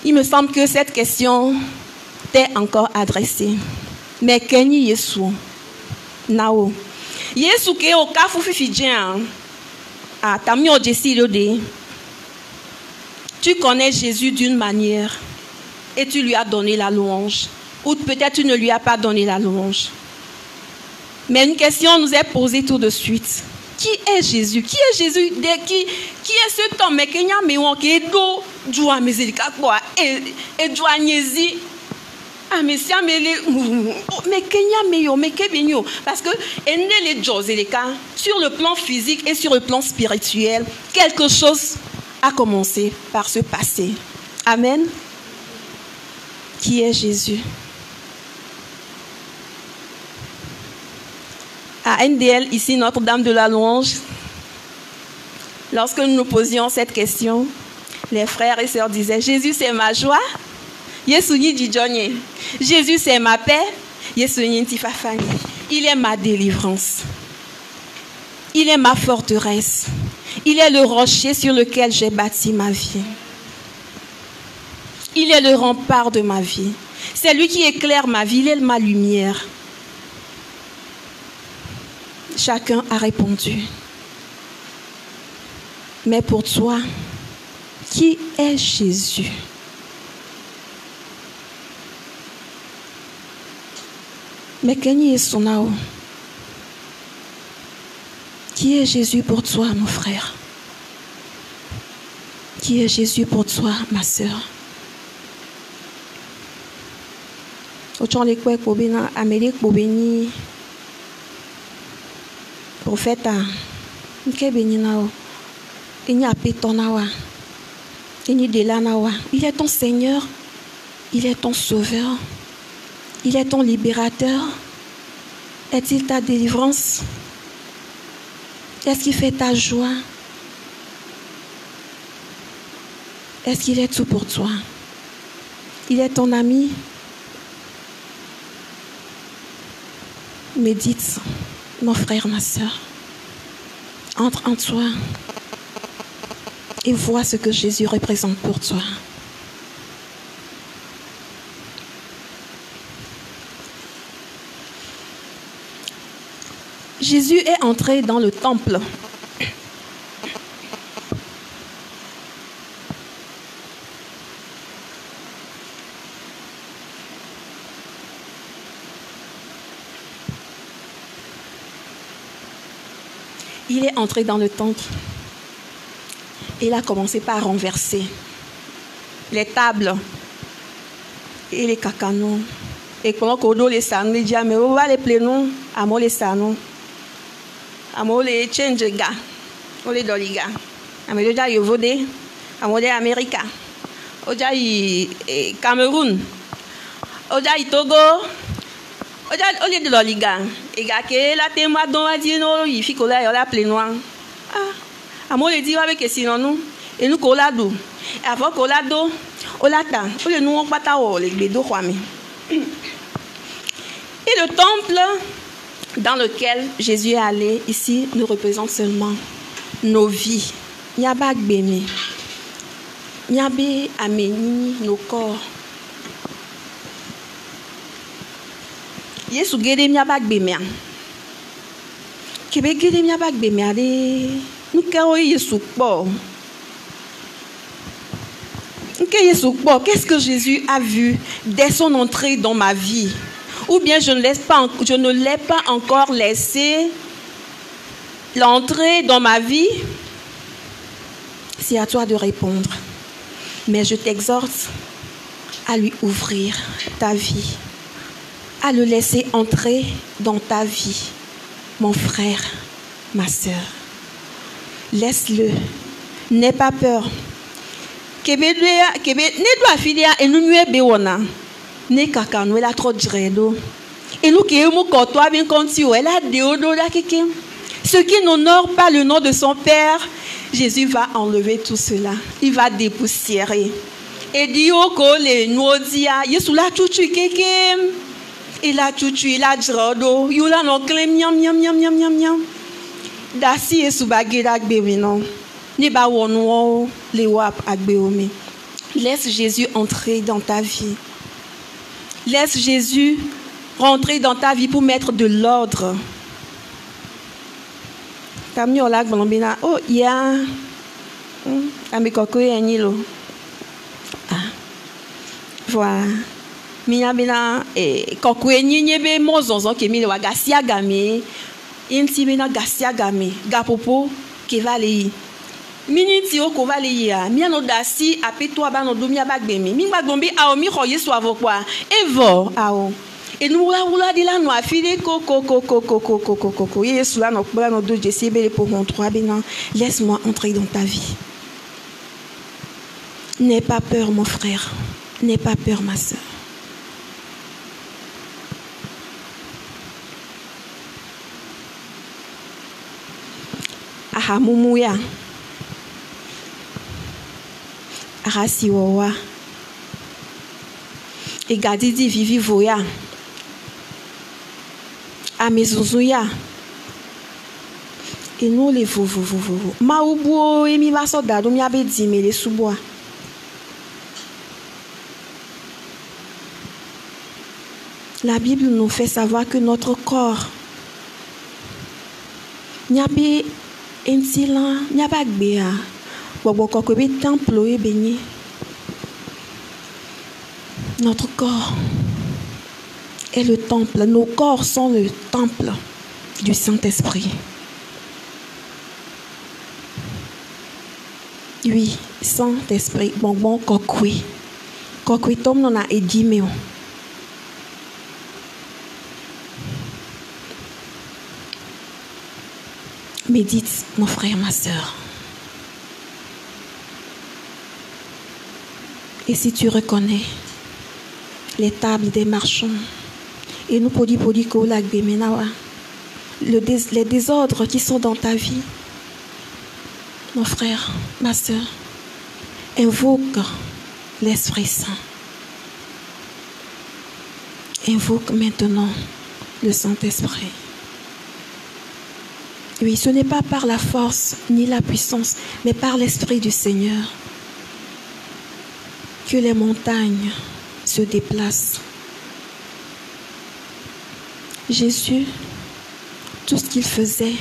Il me semble que cette question t'est encore adressée. Mais Kenny Yesu, Nao. Yesu ke o kafu fifidien. Ah, t'as mis au de. Tu connais Jésus d'une manière et tu lui as donné la louange. Ou peut-être tu ne lui as pas donné la louange. Mais une question nous est posée tout de suite. Qui est Jésus? Qui est Jésus? Qui est cet homme? Mais Kenya me qui est do joa mezelika quoi et joa nyezi. Ah mais si mais Kenya me mais kebenyo parce que les joseleka sur le plan physique et sur le plan spirituel, quelque chose a commencé par se passer. Amen. Qui est Jésus? À NDL, ici, Notre-Dame de la Louange, lorsque nous nous posions cette question, les frères et sœurs disaient, Jésus c'est ma joie, Jésus c'est ma paix, il est ma délivrance, il est ma forteresse, il est le rocher sur lequel j'ai bâti ma vie, il est le rempart de ma vie, c'est lui qui éclaire ma vie, il est ma lumière. Chacun a répondu. Mais pour toi, qui est Jésus? Mais qui est Jésus pour toi, mon frère? Qui est Jésus pour toi, ma sœur? Prophète, il est ton Seigneur, il est ton Sauveur, il est ton libérateur. Est-il ta délivrance? Est-ce qu'il fait ta joie? Est-ce qu'il est tout pour toi? Il est ton ami? Médite. Mon frère, ma soeur, entre en toi et vois ce que Jésus représente pour toi. Jésus est entré dans le temple. Il est entré dans le temple. Il a commencé par renverser les tables et les cacanos. Et pendant qu'on les sanou, il dit mais on va les plénons, à moi les sanou, à moi les change gars, on les doliga, à moi déjà y vodé, à moi les Américains, au déjà y Cameroun, au déjà y Togo. Au lieu de la liga, et que la témoin dont a dit non, il fait qu'on a plein noir. Ah, à moi, il dit avec que sinon nous, et nous collado. Avant collado, on l'attend. On le nous on pas ta les bédos kwame. Et le temple dans lequel Jésus est allé ici nous représente seulement nos vies. Il y a pas béni, il y a bé améni nos corps. Yesu gede mi abag bemia. Kebe gede mi abag bemia de. Nuke o Yesu po. Nuke Yesu po. Qu'est-ce que Jésus a vu dès son entrée dans ma vie? Ou bien je ne l'ai pas encore laissé l'entrée dans ma vie? C'est à toi de répondre. Mais je t'exhorte à lui ouvrir ta vie, à le laisser entrer dans ta vie, mon frère, ma sœur. Laisse-le, n'aie pas peur. Ne doit filer et nous nuer béona. Ne kaka nous la trop dredo. Et nous qui aimons quand toi bien quand tu es là déodo la kiki. Ce qui n'honore pas le nom de son Père, Jésus va enlever tout cela. Il va dépoussiérer. Et dit au ko le nodia, Yesu la tutu keke. Il a chuchu, il a drodo. Il a non clé, miam, miam, miam, miam, miam, miam. Dasi et soubagé agbe non. Ni ba wono le wap agbe ome. Laisse Jésus entrer dans ta vie. Laisse Jésus rentrer dans ta vie pour mettre de l'ordre. Kamiola gbombina. Oh, ya. Amikoko enilo. Ah. Voilà. Minya bina kokwe nyinye be mozonzo ke mi le wa gasia game. Inti bina gasia game. Gapopo ke vale yi. Miniti o ko vale yi a. Miano dasi apeto aba no do mi abagbemi. Mi gbagombi a o mi khoye so avokwa. Evo a o. Et nous la de la noix filé coco Yesu la no pla no do Jésus bele pour mon 3 bina. Laisse-moi entrer dans ta vie. N'aie pas peur mon frère. N'aie pas peur ma sœur. Aha mumuya. Aha siwawa. Et gadidi vivi voya. A mezuzuya. Et nous les vous. Maoubo et mi va soldado mi abe di me les sous-bois. La Bible nous fait savoir que notre corps n'y a pas un silence, n'y a pas de béa. Temple béni. Notre corps est le temple. Nos corps sont le temple du Saint-Esprit. Oui, Saint-Esprit. Bon, kokwe. Kokwe tom non a edimeo. Médite, mon frère, ma sœur. Et si tu reconnais les tables des marchands, et nous les désordres qui sont dans ta vie, mon frère, ma sœur, invoque l'Esprit Saint. Invoque maintenant le Saint-Esprit. Oui, ce n'est pas par la force ni la puissance, mais par l'Esprit du Seigneur que les montagnes se déplacent. Jésus, tout ce qu'il faisait,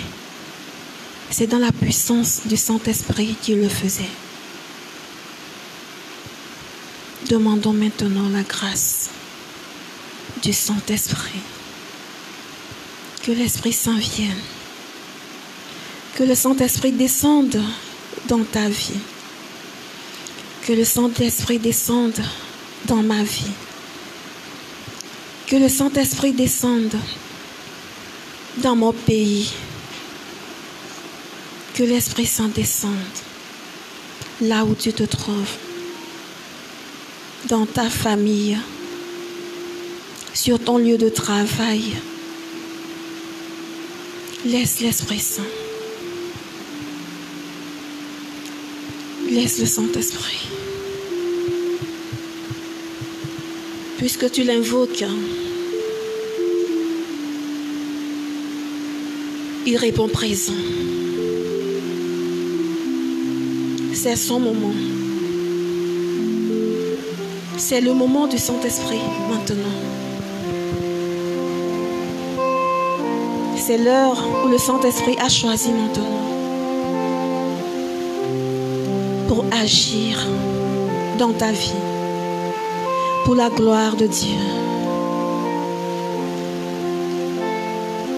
c'est dans la puissance du Saint-Esprit qu'il le faisait. Demandons maintenant la grâce du Saint-Esprit. Que l'Esprit Saint vienne. Que le Saint-Esprit descende dans ta vie. Que le Saint-Esprit descende dans ma vie. Que le Saint-Esprit descende dans mon pays. Que l'Esprit Saint descende là où tu te trouves. Dans ta famille. Sur ton lieu de travail. Laisse l'Esprit Saint. Laisse le Saint-Esprit. Puisque tu l'invoques, il répond présent. C'est son moment. C'est le moment du Saint-Esprit maintenant. C'est l'heure où le Saint-Esprit a choisi maintenant pour agir dans ta vie, pour la gloire de Dieu.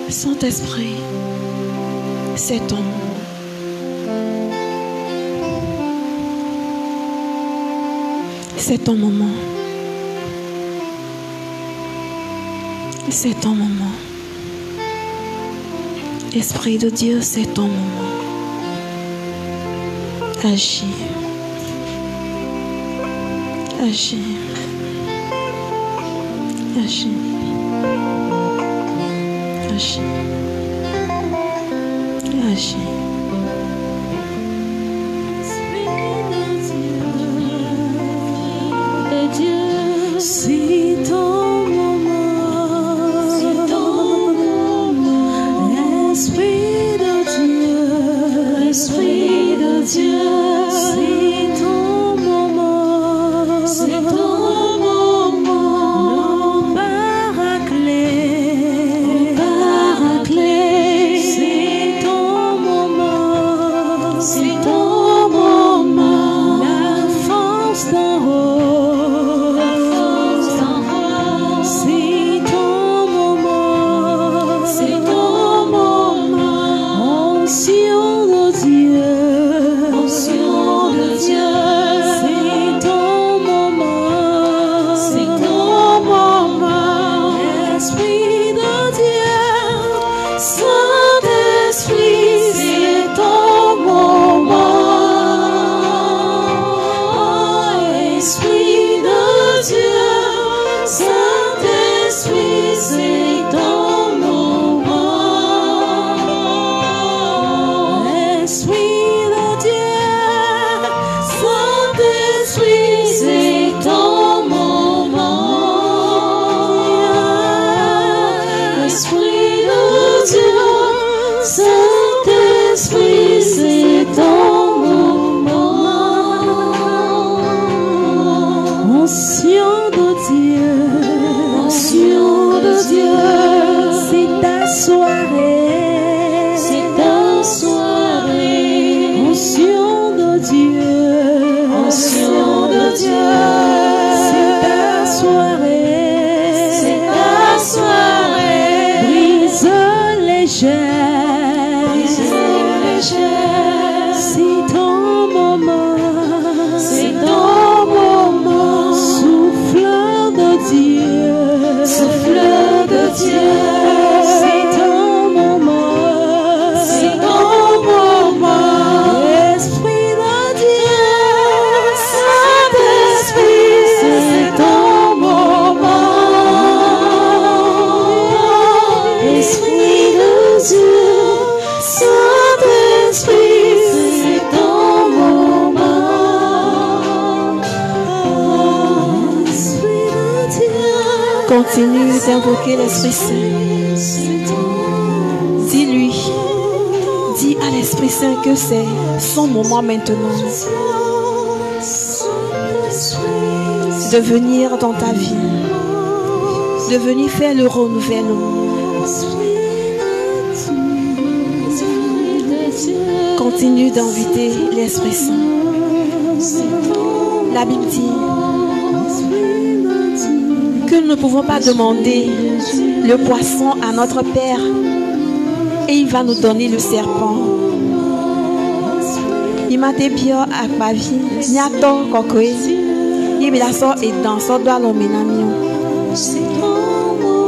Saint-Esprit, c'est ton moment. C'est ton moment. C'est ton moment. Esprit de Dieu, c'est ton moment. Agis. Agis. Agis. Agis. Agis. Si ton moment soirée, c'est ta soirée. Onction de Dieu, onction de Dieu. C'est ta soirée, c'est ta soirée. Brise légère, brise légère. C'est ton moment, c'est ton moment. Souffle de Dieu, souffle de Dieu. C'est ton moment, c'est ton moment. Esprit de Dieu, Saint-Esprit, c'est ton moment. Esprit de Dieu, Saint-Esprit, c'est ton moment. Esprit de Dieu. Continue d'invoquer l'Esprit Saint. Dis-lui, dis à l'Esprit Saint que c'est son moment maintenant de venir dans ta vie, de venir faire le renouvellement. Continue d'inviter l'Esprit Saint. La Bible dit que nous ne pouvons pas demander le poisson à notre Père et il va nous donner le serpent. Il m'a dit bien à ma vie, Niato Kokoe, il m'a dit et dans son doigt l'oménamio.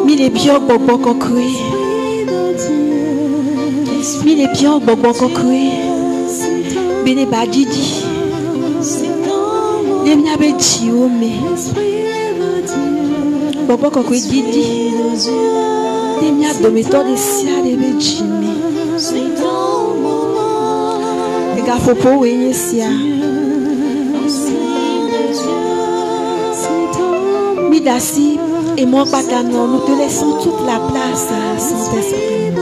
Il est bien bobo Kokoe. Il est bien bobo Kokoe. Bene Badidi. Il m'a dit Bobo Kokoe Didi. Il m'a dit méthode ici à l'ébéjimi. Et Gafopo Weyesia. Midasi et moi Bakano, nous te laissons toute la place, Saint-Esprit.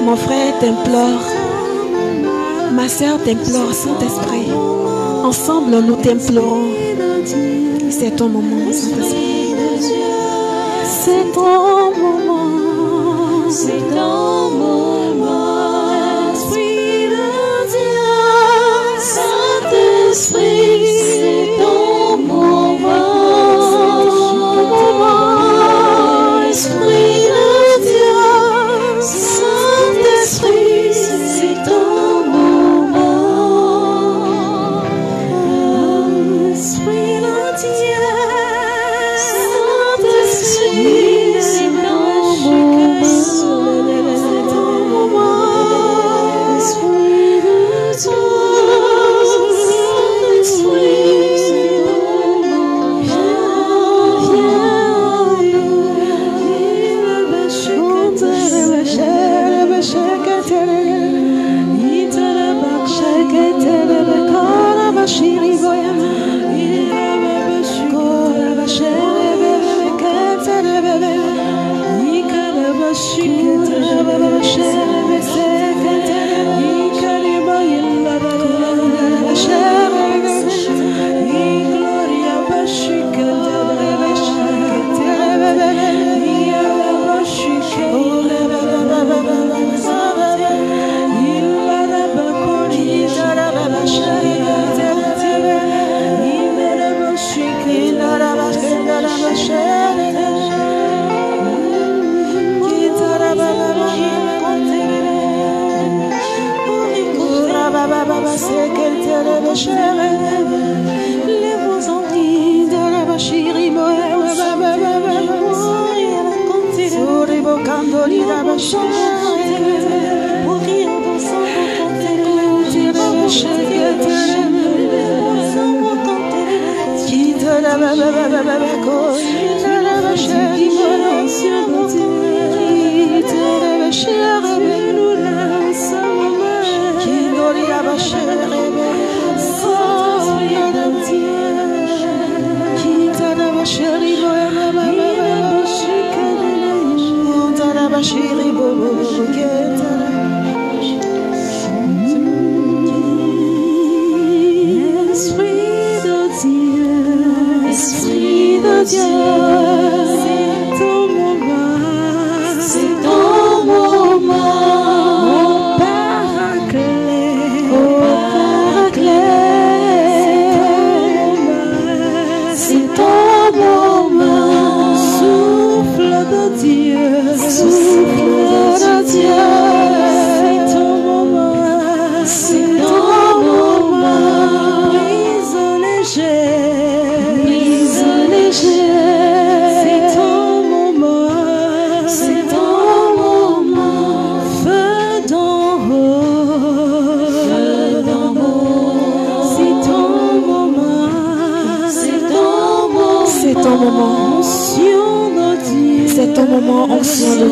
Mon frère t'implore, ma soeur t'implore, Saint-Esprit. Ensemble, nous t'implorons. C'est ton moment, Saint-Esprit. C'est ton moment. C'est ton moment. Esprit de Dieu, Saint-Esprit, c'est ton moment. Esprit de Dieu, Saint-Esprit, c'est ton moment. Esprit de Dieu, Saint-Esprit, c'est ton moment. Esprit de Dieu, Saint-Esprit, c'est ton Esprit de Dieu, c'est ton moment. de Dieu, souffle de Dieu, c'est ton moment, c'est ton moment, brise léger, brise léger, c'est ton moment, c'est ton moment, feu d'en haut, c'est ton moment, c'est ton moment, c'est ton moment, onction de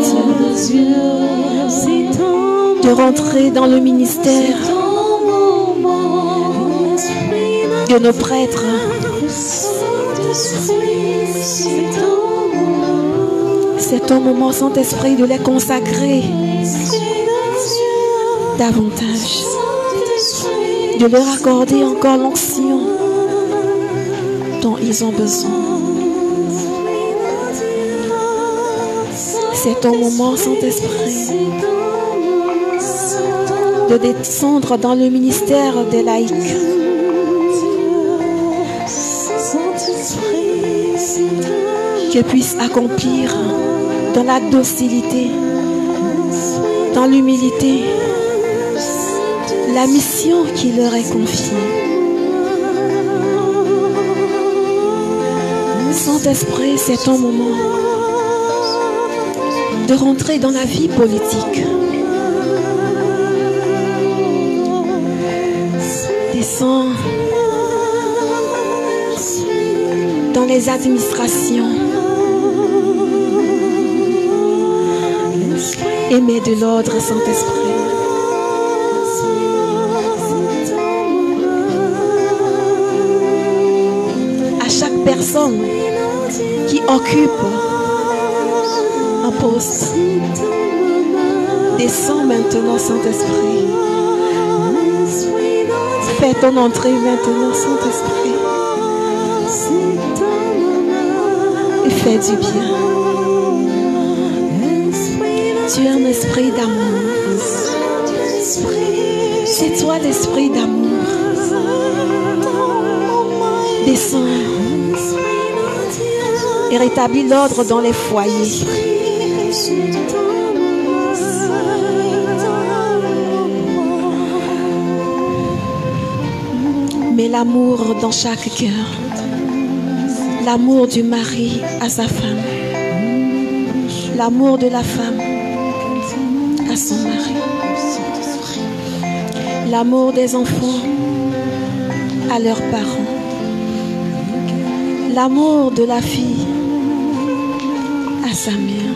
Dieu, de rentrer dans le ministère de nos prêtres. C'est ton moment, Saint-Esprit, de les consacrer davantage, de leur accorder encore l'onction dont ils ont besoin. C'est ton moment, Saint-Esprit, de descendre dans le ministère des laïcs. Qu'ils puissent accomplir dans la docilité, dans l'humilité, la mission qui leur est confiée. Saint-Esprit, c'est ton moment de rentrer dans la vie politique. Descends dans les administrations et mets de l'ordre, Saint-Esprit. À chaque personne qui occupe un poste, descends maintenant, Saint-Esprit. Fais ton entrée maintenant, Saint-Esprit. Et fais du bien. Tu es un esprit d'amour. C'est toi l'esprit d'amour. Descends et rétablis l'ordre dans les foyers. Mets l'amour dans chaque cœur. L'amour du mari à sa femme. L'amour de la femme à son mari. L'amour des enfants à leurs parents. L'amour de la fille à sa mère.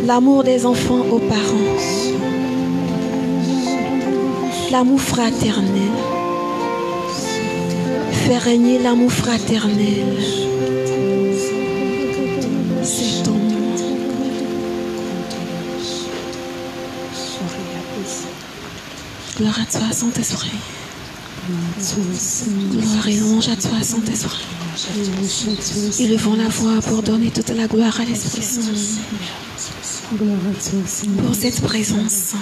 L'amour des enfants aux parents. L'amour fraternel. Fais régner l'amour fraternel. C'est ton nom. Gloire à toi, Saint-Esprit. Gloire et louange à toi, Saint-Esprit. Élevons la voix pour donner toute la gloire à l'Esprit Saint. Pour cette présence.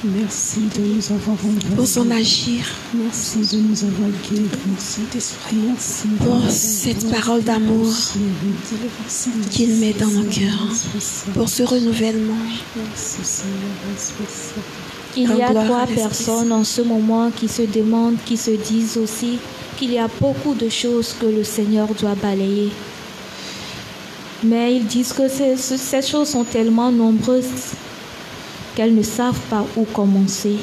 Merci de nous avoir envoyés. Pour son agir. Merci de nous avoir guidés, Saint-Esprit. Merci pour cette parole d'amour qu'il met dans nos cœurs. Pour ce renouvellement. Il y a trois personnes en ce moment qui se demandent, qui se disent aussi qu'il y a beaucoup de choses que le Seigneur doit balayer. Mais ils disent que ces choses sont tellement nombreuses qu'elles ne savent pas où commencer.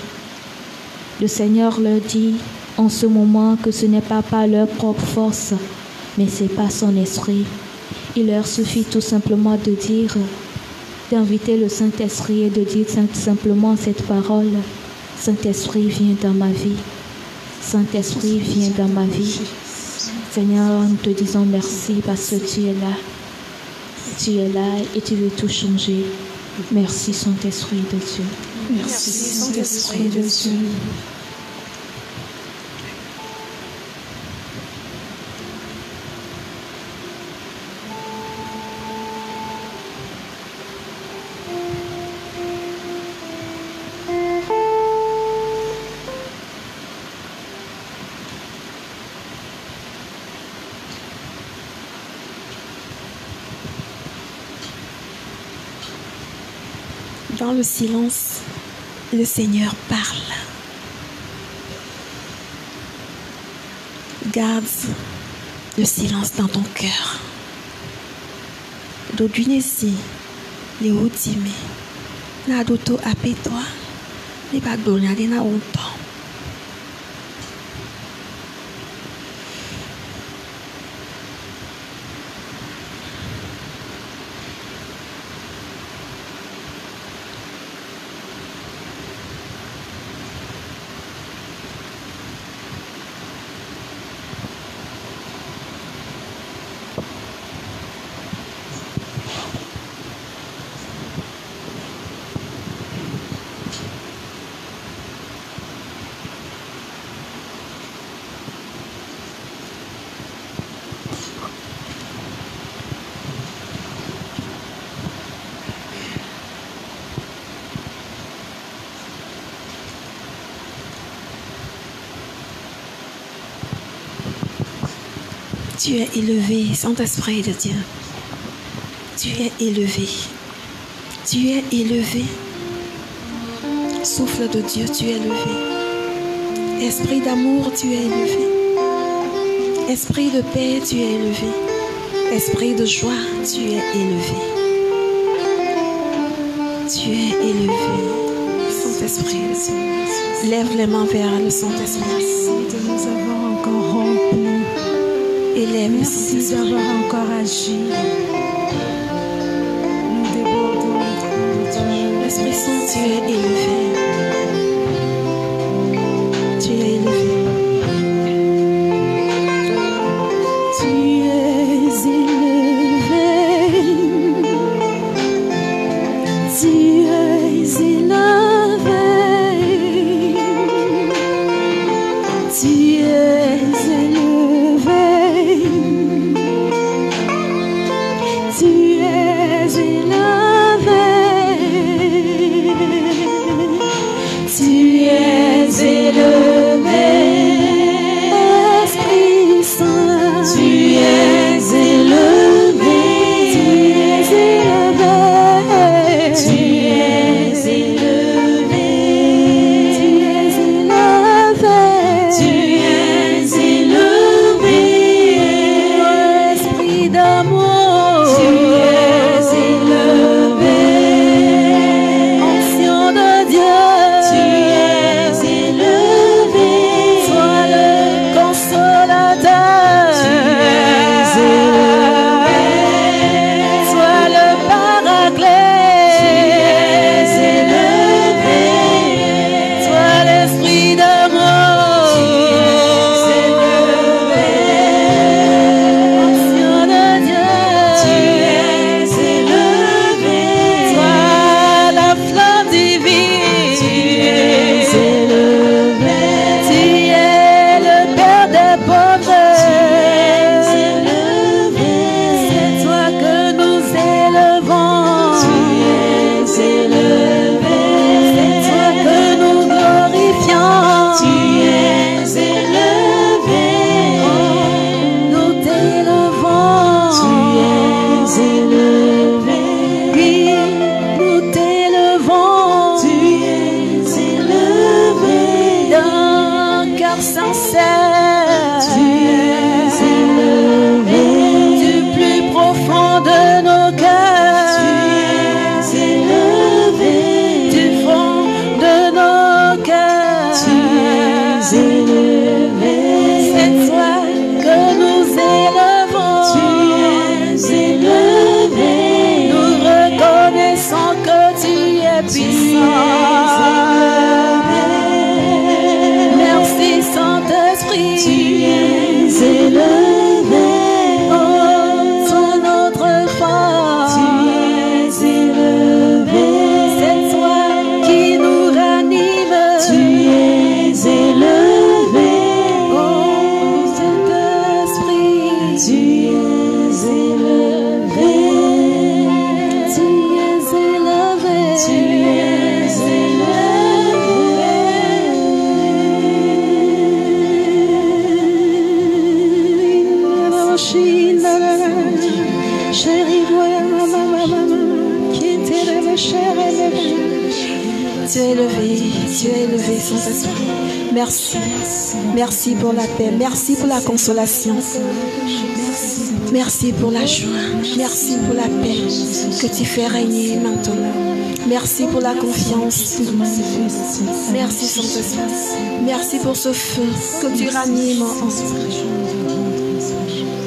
Le Seigneur leur dit en ce moment que ce n'est pas par leur propre force, mais c'est par son esprit. Il leur suffit tout simplement de dire, d'inviter le Saint-Esprit et de dire simplement cette parole. Saint-Esprit, viens dans ma vie. Saint-Esprit, viens dans ma vie. Seigneur, nous te disons merci parce que tu es là. Tu es là et tu veux tout changer. Merci Saint-Esprit de Dieu. Merci Saint-Esprit de Dieu. Dans le silence, le Seigneur parle. Garde le silence dans ton cœur. D'odunesi, les outils, na doto apetoi, les badonia de na onto. Tu es élevé, Saint-Esprit de Dieu. Tu es élevé. Tu es élevé. Souffle de Dieu, tu es élevé. Esprit d'amour, tu es élevé. Esprit de paix, tu es élevé. Esprit de joie, tu es élevé. Tu es élevé. Saint-Esprit de Dieu. Lève les mains vers le Saint-Esprit. Merci de nous avoir encore remplis. Élève le Merci Saint-Esprit. d'avoir encore agi. Nous débordons de Dieu. L'Esprit Saint, tu es élevé. Tu es élevé. Tu es élevé. Tu es élevé. Tu es élevé. Tu es élevé. Tu es élevé. Esprit Saint. Tu es élevé. Tu es élevé. Tu es élevé. Tu es élevé. Tu es élevé. Esprit d'amour. Tu es élevé. Ancien de Dieu. Tu es élevé. Sois le consolateur. Tu es élevé. Sois le paraclet. Tu es élevé. Sois l'esprit d'amour. Tu es élevé. Ancien de Dieu. Tu es élevé. Sois la flamme divine. Tu es élevé. Tu es le Père des pauvres. Tu es élevé. C'est toi que nous élevons. Tu es élevé. C'est toi que nous glorifions. Tu es élevé. Nous t'élevons. Tu es élevé. Oui, nous t'élevons. Tu es élevé. D'un cœur sincère. Tu es élevé. Du plus profond de nos cœurs. Tu es élevé. Du fond de nos cœurs. Tu es élevé. C'est toi que nous élevons. Tu es élevé. Nous reconnaissons que tu es puissant. Merci Saint-Esprit. Tu es élevé. Oh, sois notre force. Tu es élevé. C'est toi qui nous ranime. Tu es élevé. Oh, Saint-Esprit. Tu es élevé. Tu es élevé. Tu es élevé. Tu es élevé, Saint-Esprit. Merci. Merci pour la paix. Merci pour la consolation. Merci pour la joie. Merci pour la paix que tu fais régner maintenant. Merci pour la confiance. Merci, Saint-Esprit. Merci pour ce feu que tu ranimes en nous.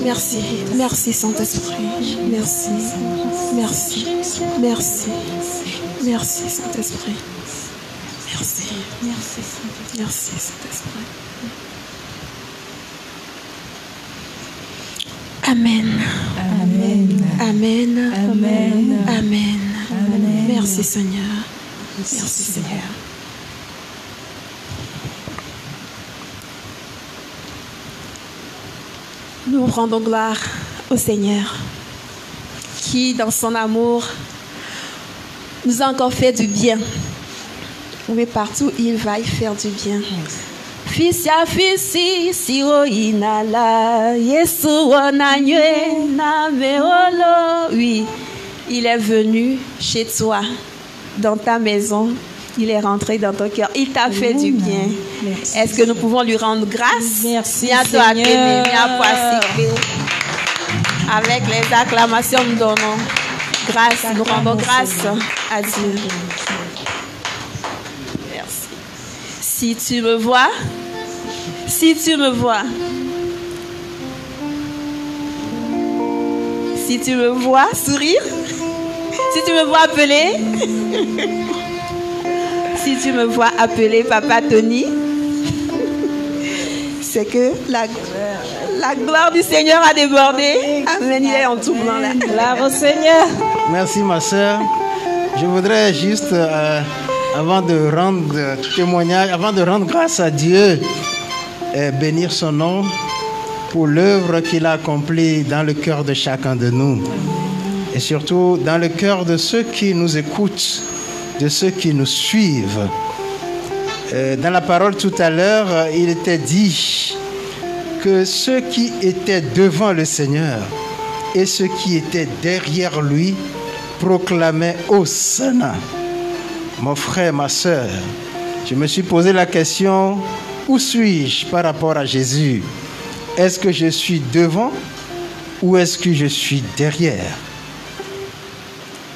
Merci. Merci, Saint-Esprit. Merci. Merci. Merci. Merci, Saint-Esprit. Merci. Merci, Saint-Esprit. Amen. Amen. Amen. Amen. Amen. Amen. Merci, Seigneur. Merci, Seigneur. Nous rendons gloire au Seigneur qui, dans son amour, nous a encore fait du bien. Mais partout où il va, il faire du bien. Fisia fisi siro inala Yesu onanywe na meolo. Oui, il est venu chez toi, dans ta maison. Il est rentré dans ton cœur. Il t'a fait du bien. Est-ce que nous pouvons lui rendre grâce? Merci, Seigneur. Seigneur. Avec les acclamations, nous donnons grâce. Nous rendons grâce à Dieu. Merci. Si tu me vois, si tu me vois, si tu me vois sourire, si tu me vois appeler, si tu me vois appeler Papa Tony, c'est que la gloire du Seigneur a débordé. Amen. Il est en tout blanc là. Gloire au Seigneur. Merci ma sœur. Je voudrais juste, avant de rendre témoignage, avant de rendre grâce à Dieu, bénir son nom pour l'œuvre qu'il a accomplie dans le cœur de chacun de nous. Et surtout dans le cœur de ceux qui nous écoutent, de ceux qui nous suivent. Dans la parole tout à l'heure, il était dit que ceux qui étaient devant le Seigneur et ceux qui étaient derrière lui proclamaient Hosanna. Mon frère, ma soeur, je me suis posé la question, où suis-je par rapport à Jésus? Est-ce que je suis devant ou est-ce que je suis derrière?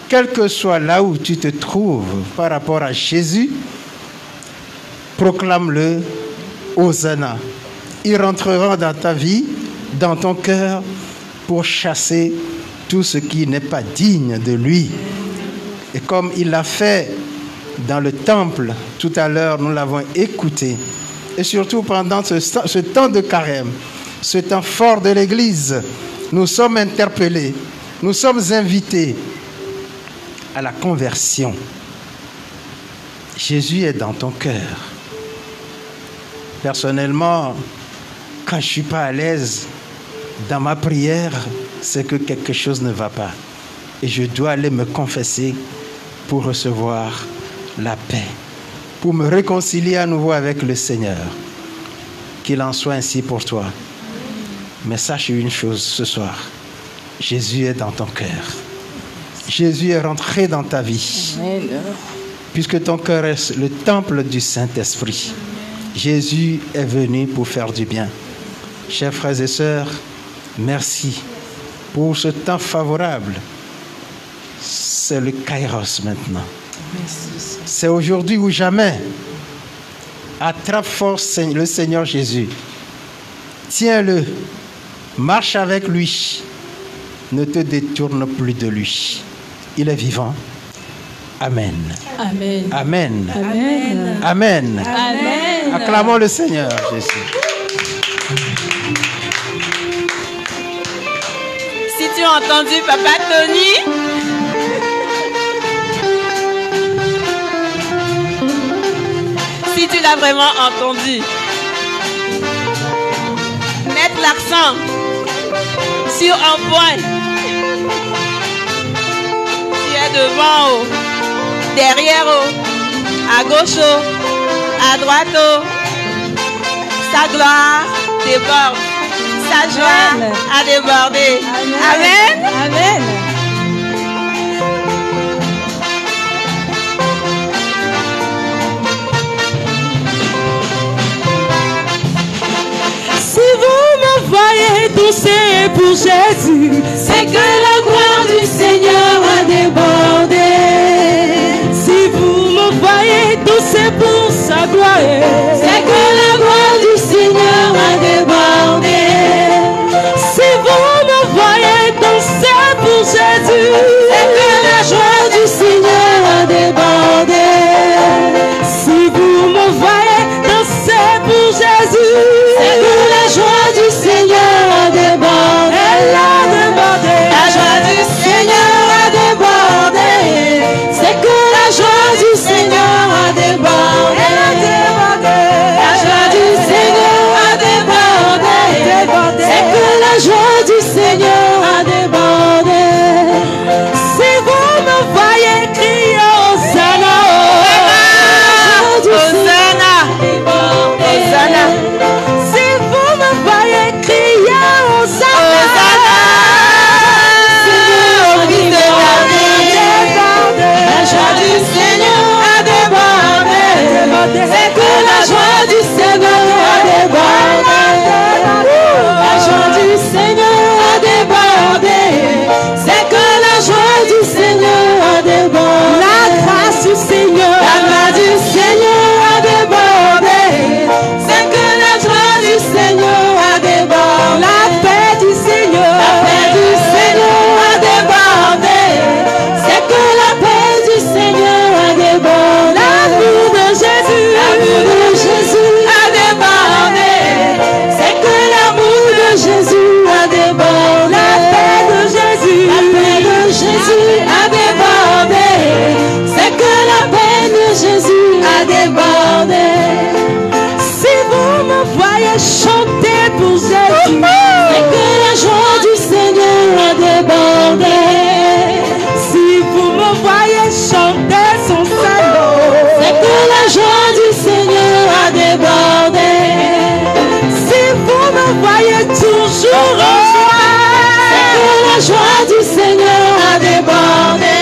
Quel que soit là où tu te trouves par rapport à Jésus, proclame-le Hosanna. Il rentrera dans ta vie, dans ton cœur, pour chasser tout ce qui n'est pas digne de lui. Et comme il l'a fait dans le temple, tout à l'heure, nous l'avons écouté. Et surtout pendant ce temps de carême, ce temps fort de l'Église, nous sommes interpellés, nous sommes invités à la conversion. Jésus est dans ton cœur. Personnellement, quand je ne suis pas à l'aise dans ma prière, c'est que quelque chose ne va pas. Et je dois aller me confesser pour recevoir la paix, pour me réconcilier à nouveau avec le Seigneur. Qu'il en soit ainsi pour toi. Mais sache une chose ce soir, Jésus est dans ton cœur. Jésus est rentré dans ta vie. Puisque ton cœur est le temple du Saint-Esprit. Jésus est venu pour faire du bien. Chers frères et sœurs, merci pour ce temps favorable. C'est le Kairos maintenant. C'est aujourd'hui ou jamais. Attrape fort le Seigneur Jésus. Tiens-le. Marche avec lui. Ne te détourne plus de lui. Il est vivant. Amen. Amen. Amen. Amen. Amen. Amen. Acclamons le Seigneur Jésus. Si tu as entendu Papa Tony, si tu l'as vraiment entendu, mettre l'accent sur un point. Tu es devant, derrière, à gauche, à droite, sa gloire déborde, sa joie a débordé. Amen. Amen. Jésus, c'est que la gloire du Seigneur a débordé. Si vous me voyez danser pour sa gloire, c'est que la gloire du Seigneur a débordé. Si vous me voyez danser pour Jésus, c'est que la joie du Seigneur a débordé. Si vous me voyez danser pour Jésus, c'est que la joie du Seigneur a débordé. Elle a débordé. La joie du Seigneur a débordé. C'est que la joie du Seigneur a débordé. Elle a débordé. La joie du Seigneur a débordé. C'est que la joie du Seigneur a débordé. Si vous me voyez crier Hosanna, Hosanna, Hosanna. Si vous me voyez crier Hosanna, la joie du Seigneur a débordé. C'est que la joie du Seigneur a débordé. La joie du Seigneur a débordé. C'est que la joie du Seigneur a débordé. La grâce du Seigneur, la grâce du Seigneur a débordé. C'est que la joie du Seigneur a débordé. La paix du Seigneur, la paix du Seigneur a débordé. C'est que la paix du Seigneur a débordé. L'amour de Jésus, l'amour de Jésus a débordé. C'est que l'amour de Jésus a débordé. La paix de Jésus, la paix de Jésus a débordé. C'est que la paix de Jésus a débordé. Si vous me voyez chanter pour Jésus, c'est que la joie du Seigneur a débordé. Si vous me voyez chanter son salut, c'est que la joie du Seigneur a débordé. Si vous me voyez toujours, c'est que la joie du Seigneur a débordé.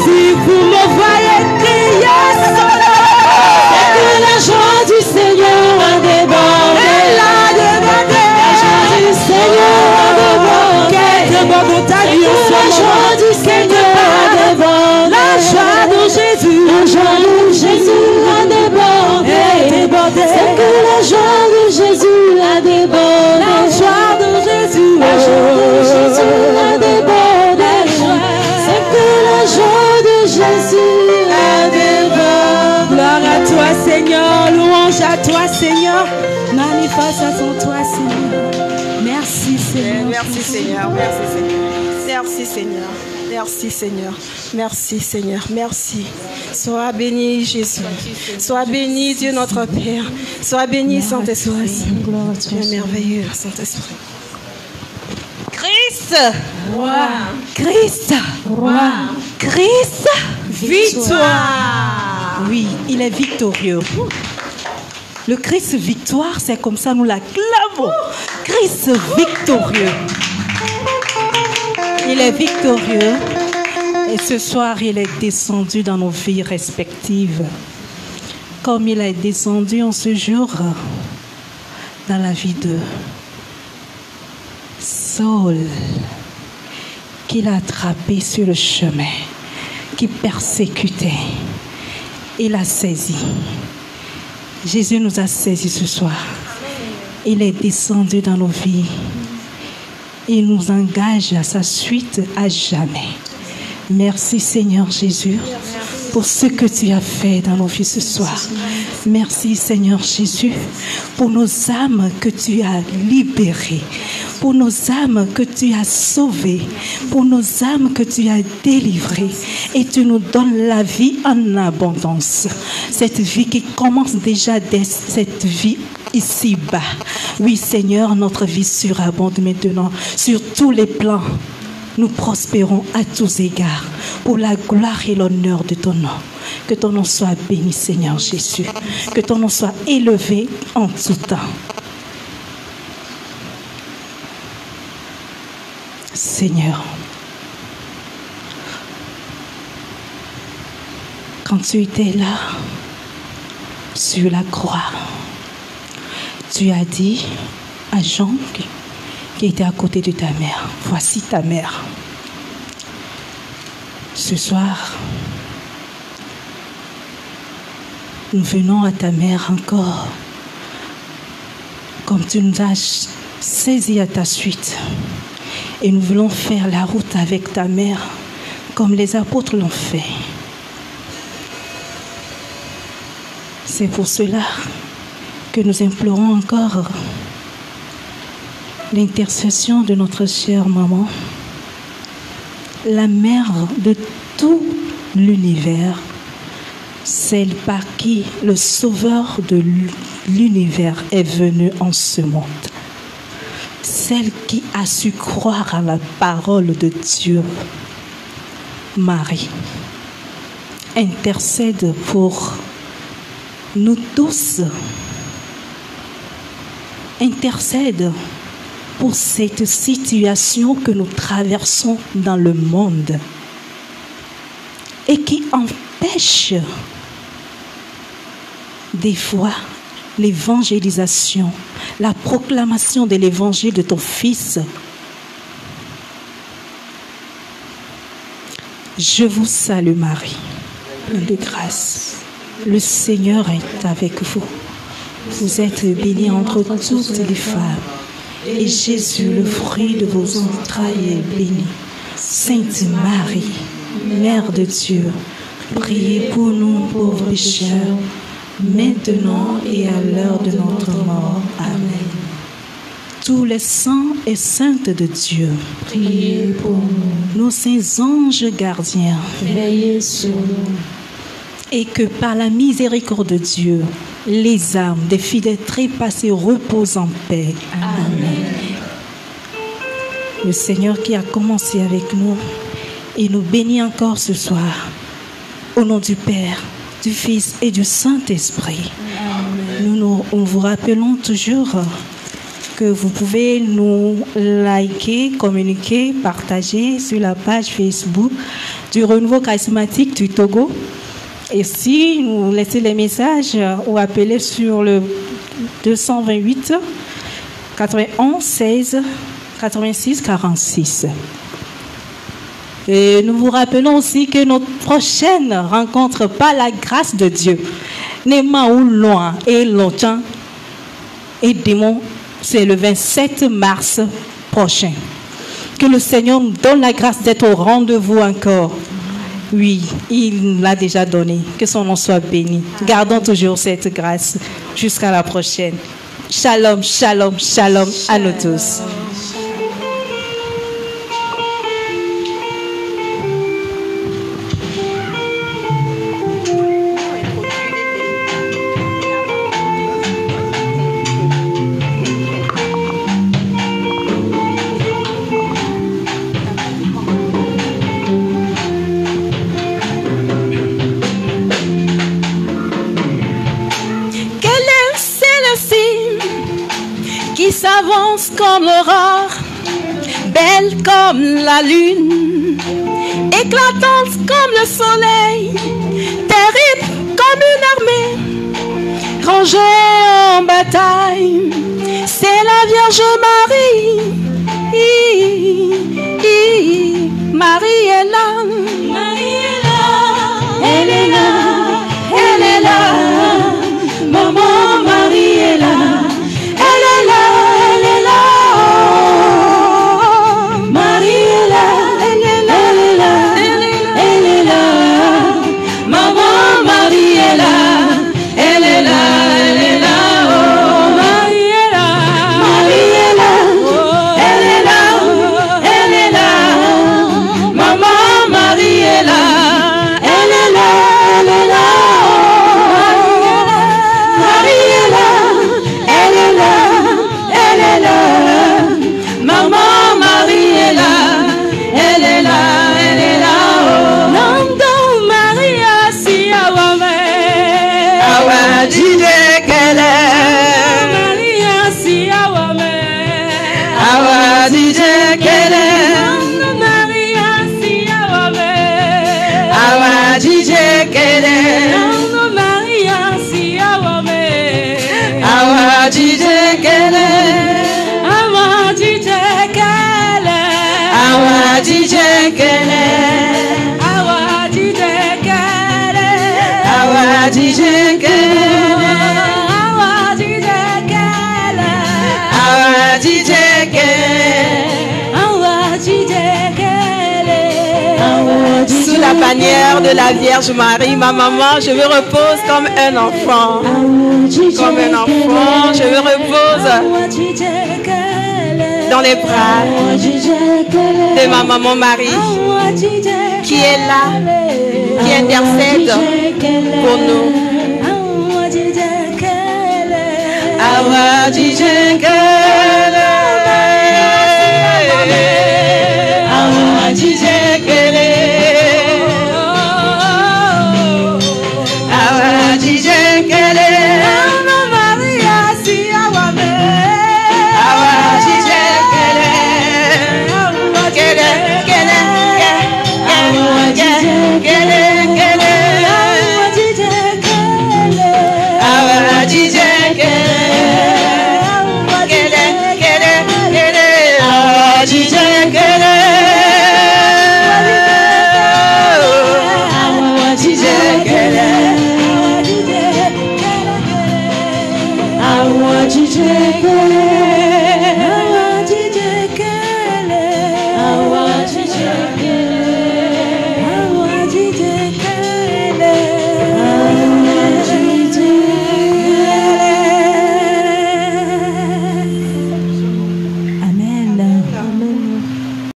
Si vous me voyez crier solo, c'est que la joie du Seigneur a débordé. Elle a débordé. La joie du Seigneur a débordé. Quel bon dans ta vie, la joie du Seigneur a débordé. La joie de Jésus, la joie de Jésus a débordé. C'est que la joie de Jésus a débordé. La joie de Jésus, la joie de Jésus a débordé. C'est que la joie de Jésus a débordé. Gloire à toi Seigneur, louange à toi Seigneur, manifestation à toi Seigneur. Merci Seigneur. Merci Seigneur, merci Seigneur. Merci Seigneur. Merci Seigneur. Merci Seigneur. Merci. Sois béni Jésus. Sois béni Dieu notre Père. Sois béni Saint-Esprit. Tu es merveilleux Saint-Esprit. Christ, Roi. Christ, Roi. Christ, Victoire. Oui, il est victorieux. Le Christ victoire, c'est comme ça nous l'acclamons. Christ victorieux. Il est victorieux. Et ce soir, il est descendu dans nos vies respectives. Comme il est descendu en ce jour dans la vie de Saul, qu'il a attrapé sur le chemin, qui persécutait. Il a saisi. Jésus nous a saisis ce soir. Il est descendu dans nos vies. Il nous engage à sa suite à jamais. Merci Seigneur Jésus pour ce que tu as fait dans nos vies ce soir. Merci Seigneur Jésus pour nos âmes que tu as libérées, pour nos âmes que tu as sauvées, pour nos âmes que tu as délivrées, et tu nous donnes la vie en abondance. Cette vie qui commence déjà dès cette vie ici-bas. Oui Seigneur, notre vie surabonde maintenant sur tous les plans. Nous prospérons à tous égards pour la gloire et l'honneur de ton nom. Que ton nom soit béni, Seigneur Jésus. Que ton nom soit élevé en tout temps. Seigneur, quand tu étais là, sur la croix, tu as dit à Jean qui était à côté de ta mère. Voici ta mère. Ce soir, nous venons à ta mère encore, comme tu nous as saisis à ta suite. Et nous voulons faire la route avec ta mère, comme les apôtres l'ont fait. C'est pour cela que nous implorons encore l'intercession de notre chère maman, la mère de tout l'univers, celle par qui le sauveur de l'univers est venu en ce monde, celle qui a su croire à la parole de Dieu. Marie, intercède pour nous tous, intercède pour cette situation que nous traversons dans le monde et qui empêche des fois l'évangélisation, la proclamation de l'évangile de ton Fils. Je vous salue Marie, pleine de grâce. Le Seigneur est avec vous. Vous êtes bénie entre toutes les femmes. Et Jésus, le fruit de vos entrailles, est béni. Sainte Marie, Mère de Dieu, priez pour nous pauvres pécheurs, maintenant et à l'heure de notre mort. Amen. Tous les saints et saintes de Dieu, priez pour nous. Nos saints anges gardiens, veillez sur nous. Et que par la miséricorde de Dieu, les âmes des fidèles trépassés reposent en paix. Amen. Le Seigneur qui a commencé avec nous et nous bénit encore ce soir. Au nom du Père, du Fils et du Saint-Esprit. Nous vous rappelons toujours que vous pouvez nous liker, communiquer, partager sur la page Facebook du Renouveau Charismatique du Togo. Et si vous laissez les messages ou appelez sur le 228 91 16 86 46. Et nous vous rappelons aussi que notre prochaine rencontre par la grâce de Dieu n'est pas ou loin et longtemps. Et démon, c'est le 27 mars prochain. Que le Seigneur nous donne la grâce d'être au rendez-vous encore. Oui, il l'a déjà donné. Que son nom soit béni. Gardons toujours cette grâce jusqu'à la prochaine. Shalom, shalom, shalom à nous tous. S'avance comme l'aurore, belle comme la lune, éclatante comme le soleil, terrible comme une armée, rangée en bataille. C'est la Vierge Marie. Marie est là, Marie est là, elle est là, elle est là, maman Marie est là. Marie DJ Kele. Awa DJ Kele. Awa DJ Kele. Awa DJ Kele. Awa DJ Kele. Awa DJ Kele. Sous la bannière de la Vierge Marie, ma maman, je me repose comme un enfant. Comme un enfant, je me repose dans les bras de ma maman Marie, qui est là, qui intercède pour nous. Awa DJ Kele. Awa DJ Kele. Awa DJ Kele. DJ Kele.